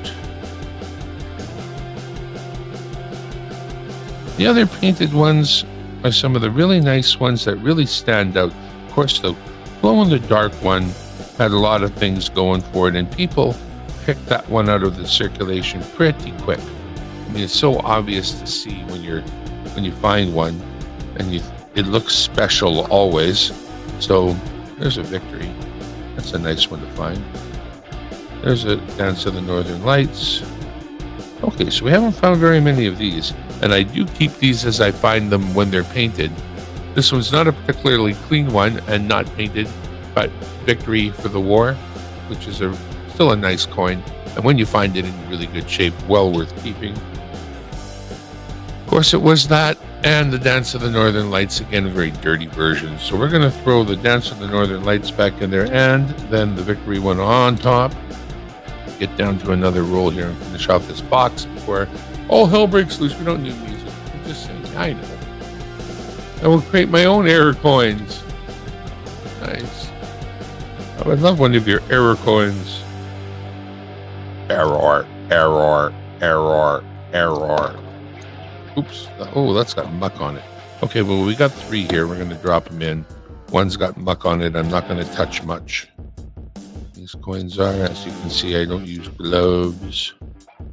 The other painted ones are some of the really nice ones that really stand out. Of course, the glow-in-the-dark one had a lot of things going for it, and people picked that one out of the circulation pretty quick. I mean, it's so obvious to see when you find one, and it looks special always. So there's a Victory. That's a nice one to find. There's a Dance of the Northern Lights. Okay, so we haven't found very many of these, and I do keep these as I find them when they're painted. This one's not a particularly clean one and not painted, but Victory for the War, which is still a nice coin, and when you find it in really good shape, well worth keeping. Of course, it was that and the Dance of the Northern Lights, again, a very dirty version. So we're going to throw the Dance of the Northern Lights back in there, and then the Victory one on top. Get down to another roll here and finish off this box before all hell breaks loose. We don't need music. I'm just saying, I know. I will create my own error coins. Nice. I would love one of your error coins. Error, error, error, error. Oops. Oh, that's got muck on it. Okay, well, we got 3 here. We're going to drop them in. One's got muck on it. I'm not going to touch much. These coins are, as you can see, I don't use gloves.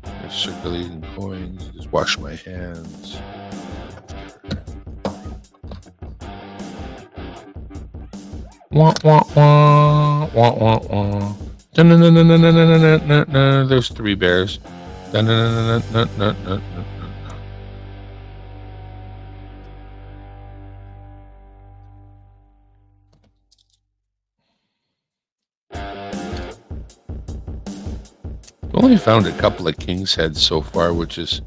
They're circulating coins. Just wash my hands. Wah, wah, wah, wah, wah, wah. There's 3 bears. Only found a couple of king's heads so far, which is,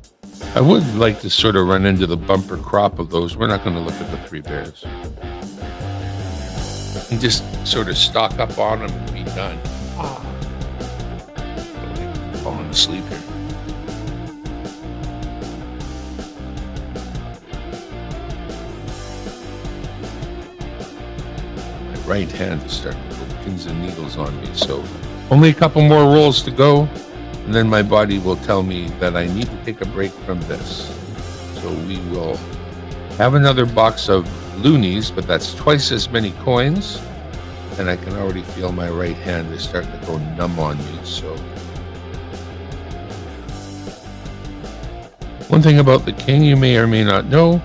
I would like to sort of run into the bumper crop of those. We're not going to look at the 3 bears. And just sort of stock up on them and be done. Falling asleep here. My right hand is starting to go pins and needles on me, so only a couple more rolls to go, and then my body will tell me that I need to take a break from this. So we will have another box of loonies, but that's twice as many coins, and I can already feel my right hand is starting to go numb on me. So one thing about the king you may or may not know,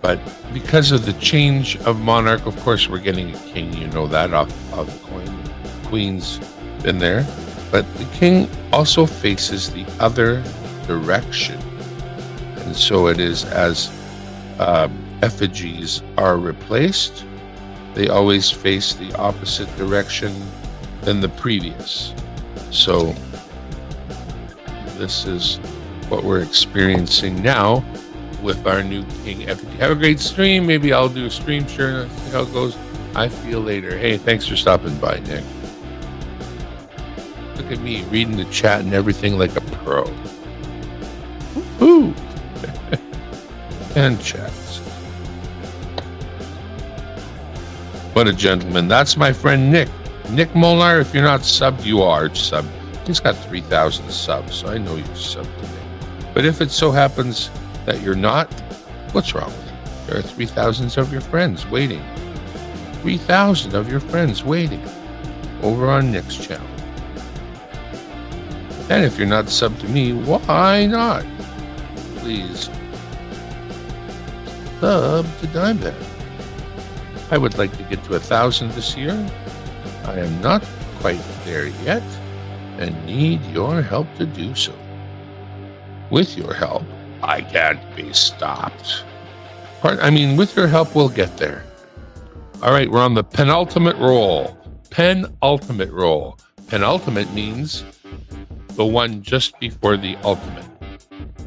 but because of the change of monarch, of course we're getting a king, you know that off of the coin. Queen's been there, but the king also faces the other direction, and so it is as effigies are replaced, they always face the opposite direction than the previous. So this is what we're experiencing now with our new king effigy. Have a great stream. Maybe I'll do a stream share, see how it goes. I feel later. Hey, thanks for stopping by, Nick. Look at me reading the chat and everything like a pro. Woo! And chats. What a gentleman. That's my friend Nick. Nick Molnar, if you're not subbed, you are subbed. He's got 3,000 subs, so I know you're subbed to me. But if it so happens that you're not, what's wrong with you? There are 3,000 of your friends waiting. 3,000 of your friends waiting over on Nick's channel. And if you're not subbed to me, why not? Please sub to Dimebag. I would like to get to 1,000 this year. I am not quite there yet and need your help to do so. With your help, I can't be stopped. With your help, we'll get there. All right, we're on the penultimate roll. Penultimate roll. Penultimate means the one just before the ultimate.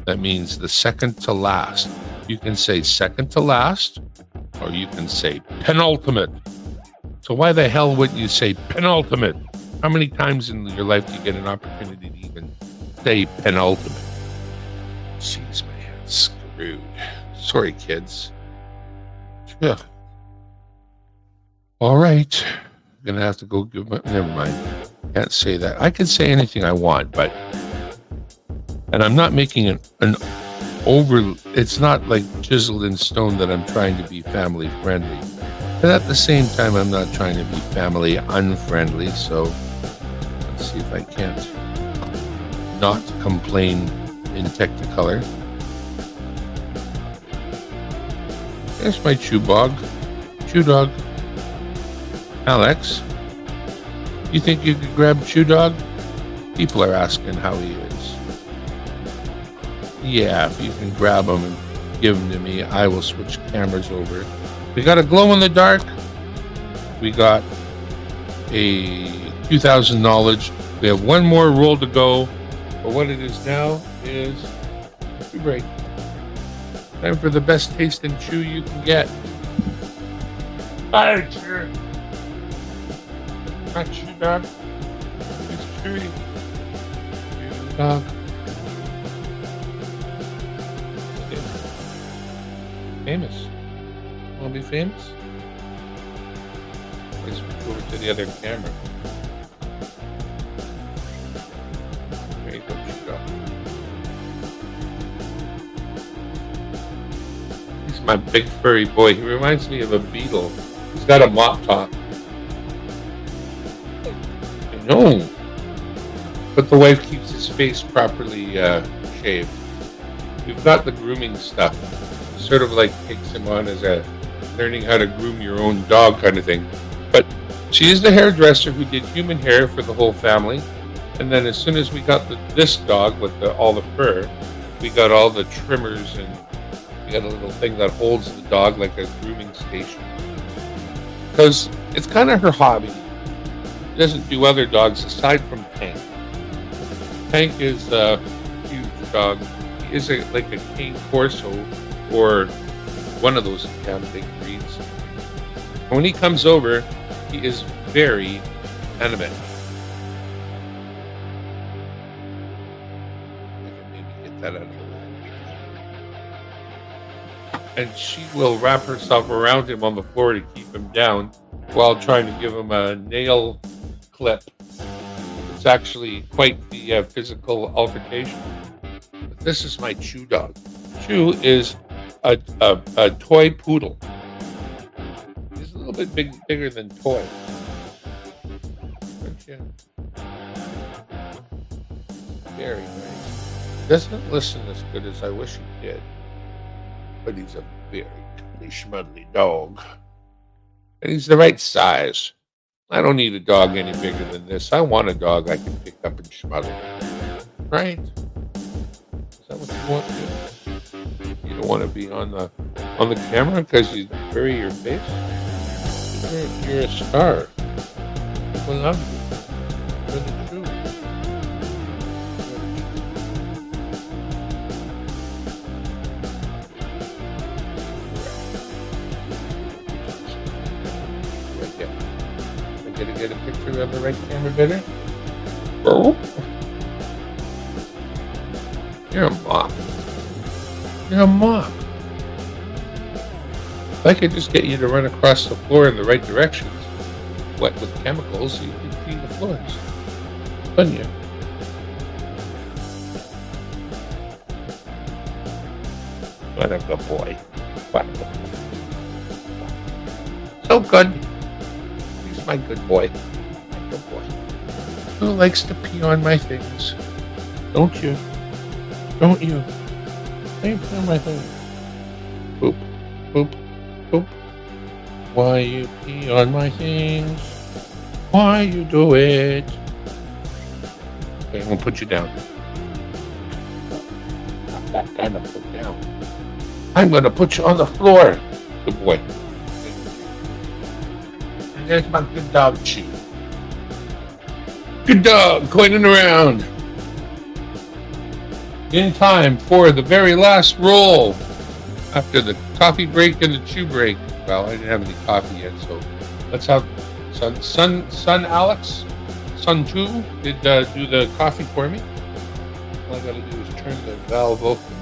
That means the second to last. You can say second to last, or you can say penultimate. So why the hell would you say penultimate? How many times in your life do you get an opportunity to even say penultimate? Jeez, my head's screwed. Sorry, kids. Yeah. All right. I'm going to have to go give my... Never mind. Can't say that. I can say anything I want, but... And I'm not making an over... It's not like chiseled in stone that I'm trying to be family friendly. But at the same time, I'm not trying to be family unfriendly, so... Let's see if I can't not complain in Technicolor. There's my Chewbog. Chewdog. Alex, you think you could grab Chewdog? People are asking how he is. Yeah, if you can grab him and give him to me, I will switch cameras over. We got a glow in the dark. We got a 2,000 knowledge. We have one more roll to go. But what it is now is a break. Time for the best tasting chew you can get. Fire chew. Not chew dog. It's chewy. Chew dog. Famous. Want to be famous? Let's go over to the other camera. you go, Chico. He's my big furry boy. He reminds me of a beetle. He's got a mop top. I know. But the wife keeps his face properly shaved. We've got the grooming stuff. Sort of like takes him on as a learning how to groom your own dog kind of thing. But she is the hairdresser who did human hair for the whole family. And then as soon as we got this dog with all the fur, we got all the trimmers, and we got a little thing that holds the dog like a grooming station. Because it's kind of her hobby. She doesn't do other dogs aside from Tank. Tank is a huge dog. He is like a Cane Corso or one of those damn big breeds. When he comes over, he is very animate. I can maybe get that out of the way. And she will wrap herself around him on the floor to keep him down while trying to give him a nail clip. It's actually quite the physical altercation. But this is my Chew dog. Chew is a toy poodle. He's a little bit bigger than toy. Don't you? Very nice. Doesn't listen as good as I wish he did. But he's a very schmuddly dog. And he's the right size. I don't need a dog any bigger than this. I want a dog I can pick up and smother. Right? Is that what you want to do? You don't want to be on the camera because you bury your face? You're a star. People love you. You're the truth. Right there. I gotta get a picture of the right camera better. Oh. You're a mop. You're a mop. If I could just get you to run across the floor in the right directions, wet with chemicals, you could clean the floors. Couldn't you? What a good boy. What a good boy. So good. He's my good boy. My good boy. Who likes to pee on my things? Don't you? Don't you? Why you pee on my things? Poop. Poop. Poop. Why you pee on my things? Why you do it? Okay, I'm gonna put you down. Not that kind of put down. I'm gonna put you on the floor. Good boy. And there's my good dog, Chew. Good dog, coining around. In time for the very last roll after the coffee break and the chew break. Well, I didn't have any coffee yet, so let's have son Alex, son 2 did do the coffee for me. All I gotta do is turn the valve open.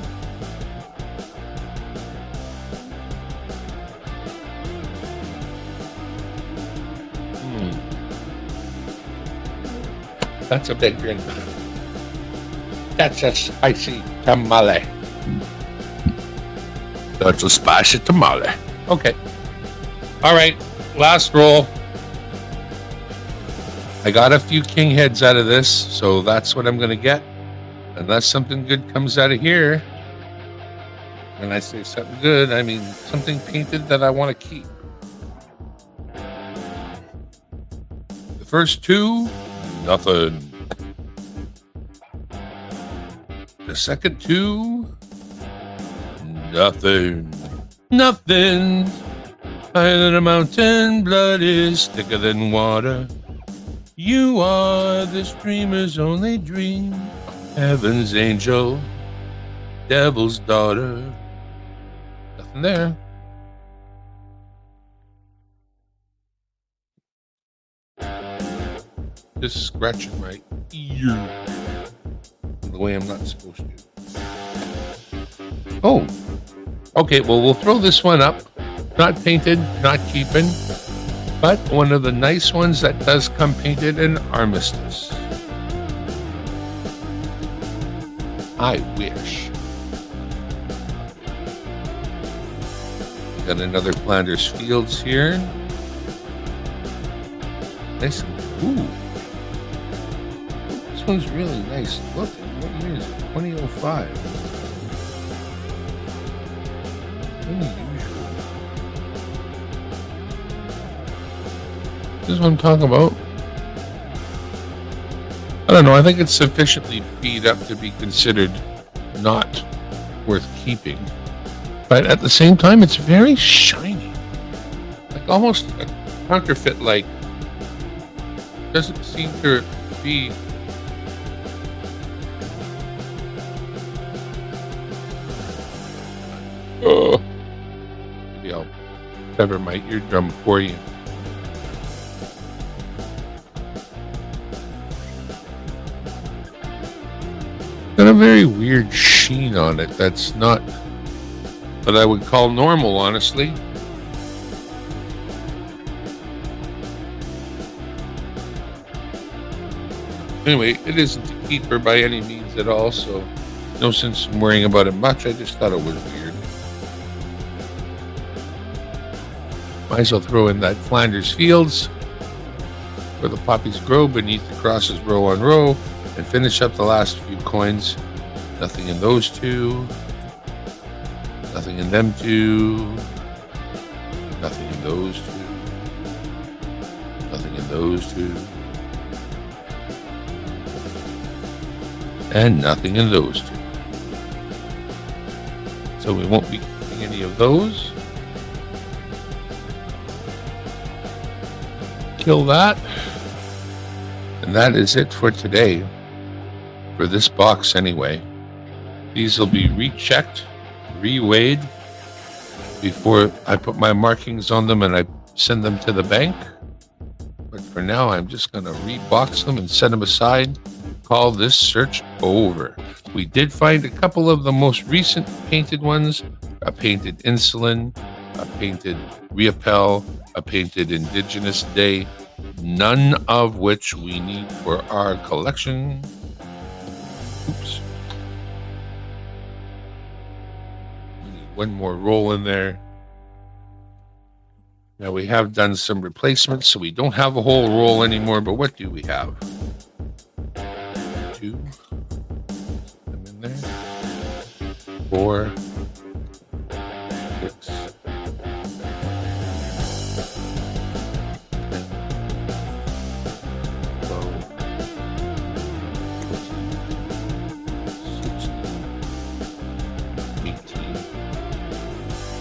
That's a big drink. That's a spicy tamale. That's a spicy tamale. Okay. All right. Last roll. I got a few king heads out of this, so that's what I'm going to get. Unless something good comes out of here. When I say something good, I mean something painted that I want to keep. The first 2, nothing. The second 2, nothing. Nothing. Higher than a mountain, blood is thicker than water. You are this dreamer's only dream. Heaven's angel, devil's daughter. Nothing there. Just scratching my ear the way I'm not supposed to. Oh, okay. Well, we'll throw this one up. Not painted, not keeping, but one of the nice ones that does come painted in Armistice. I wish. Got another Flanders Fields here. Nice. Ooh. This one's really nice. Look, what year is it? 2005. Unusual. This is what I'm talking about. I don't know. I think it's sufficiently beat up to be considered not worth keeping. But at the same time, it's very shiny. Like almost a counterfeit, like, doesn't seem to be. Oh. Maybe I'll cover my eardrum for you. Got a very weird sheen on it that's not what I would call normal, honestly. Anyway, it isn't a keeper by any means at all, so no sense in worrying about it much. I just thought it was weird. Might as well throw in that Flanders Fields, where the poppies grow beneath the crosses row on row, and finish up the last few coins. Nothing in those two. Nothing in them two. Nothing in those two. Nothing in those two. And nothing in those two. So we won't be keeping any of those. Kill that. And that is it for today. For this box anyway. These will be rechecked, reweighed before I put my markings on them and I send them to the bank. But for now, I'm just going to rebox them and set them aside. Call this search over. We did find a couple of the most recent painted ones. A painted Insulin, a painted Riopel, a painted Indigenous Day. None of which we need for our collection. Oops. We need one more roll in there. Now we have done some replacements, so we don't have a whole roll anymore, but what do we have? 2. Them in there. 4. 6.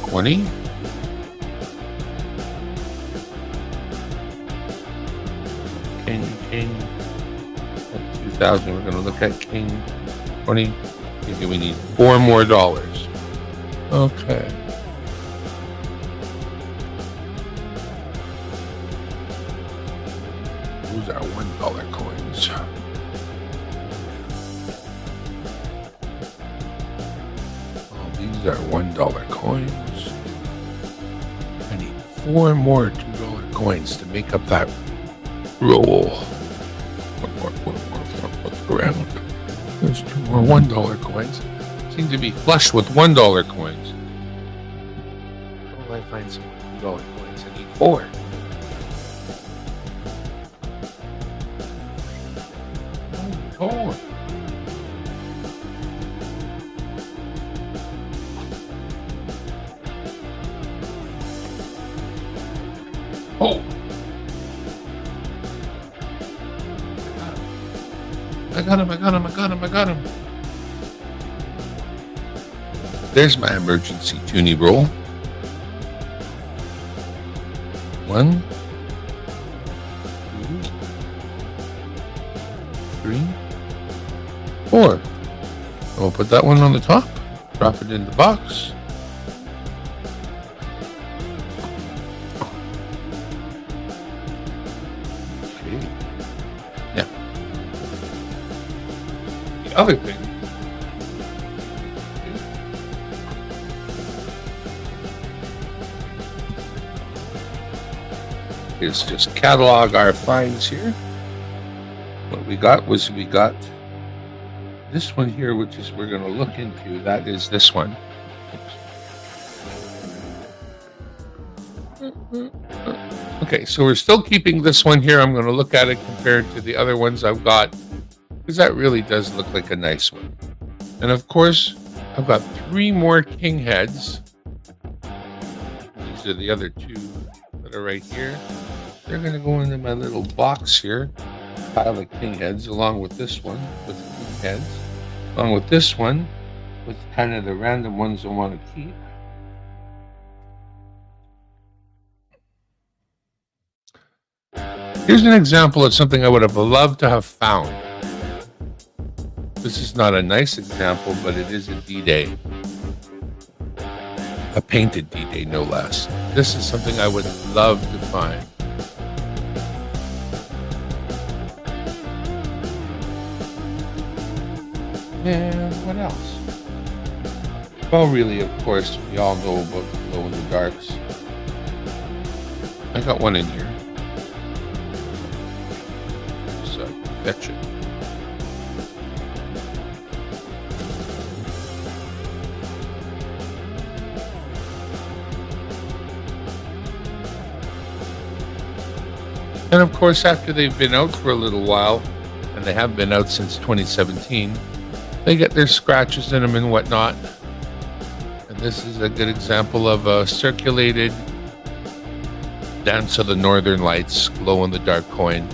20. King. 2,000. We're going to look at King 20. Maybe we need $4 more. Okay. Those are $1 coins. Oh, these are $1 coins. I need 4 more $2 coins to make up that roll. One more. Look around. There's 2 more $1 coins. Seem to be flush with $1 coins. Will I find some $2 coins? I need 4. Oh. Oh. I got him. There's my emergency toonie roll. 1, 2, 3, 4. We'll put that one on the top. Drop it in the box. Okay. Now, the other thing is just catalog our finds here. What we got was this one here, which is we're going to look into, that is this one. Okay, so we're still keeping this one here. I'm going to look at it compared to the other ones I've got, because that really does look like a nice one. And of course, I've got 3 more king heads. These are the other 2 that are right here. They're going to go into my little box here, pile of king heads, along with this one with king heads, along with this one with kind of the random ones I want to keep. Here's an example of something I would have loved to have found. This is not a nice example, but it is a D-Day. A painted D-Day, no less. This is something I would love to find. And what else? Well, really, of course, we all know about the glow-in-the-darks. I got one in here. So, fetch it. And of course, after they've been out for a little while, and they have been out since 2017, they get their scratches in them and whatnot. And this is a good example of a circulated Dance of the Northern Lights glow-in-the-dark coin.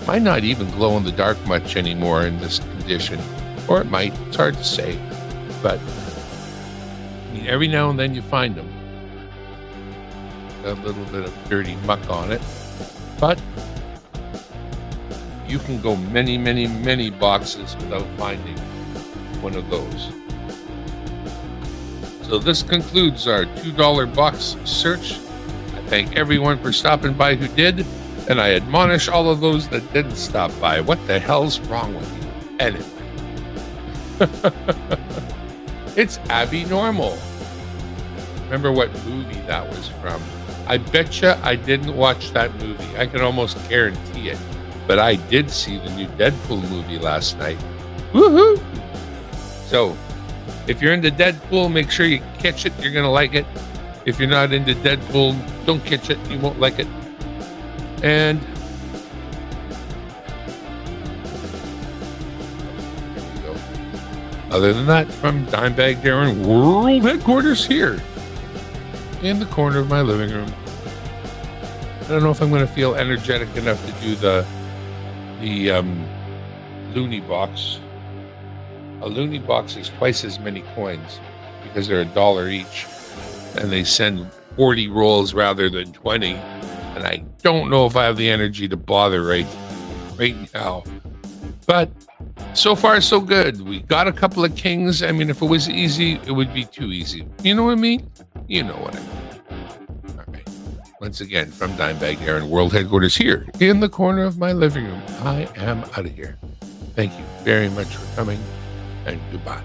Might not even glow in the dark much anymore in this condition, or it might. It's hard to say, but I mean, every now and then you find them. Got a little bit of dirty muck on it, but you can go many, many, many boxes without finding one of those. So this concludes our $2 box search. I thank everyone for stopping by who did, and I admonish all of those that didn't stop by. What the hell's wrong with you? Anyway. It's Abby Normal. Remember what movie that was from? I betcha I didn't watch that movie. I can almost guarantee it. But I did see the new Deadpool movie last night. Woohoo! So, if you're into Deadpool, make sure you catch it. You're going to like it. If you're not into Deadpool, don't catch it. You won't like it. And there we go. Other than that, from Dimebag Darren World Headquarters here in the corner of my living room. I don't know if I'm going to feel energetic enough to do the Looney Box. A Looney Box is twice as many coins because they're $1 each, and they send 40 rolls rather than 20. And I don't know if I have the energy to bother right now. But so far, so good. We got a couple of kings. I mean, if it was easy, it would be too easy. You know what I mean? You know what I mean. All right. Once again, from Dimebag Darren World Headquarters here in the corner of my living room, I am out of here. Thank you very much for coming, and goodbye.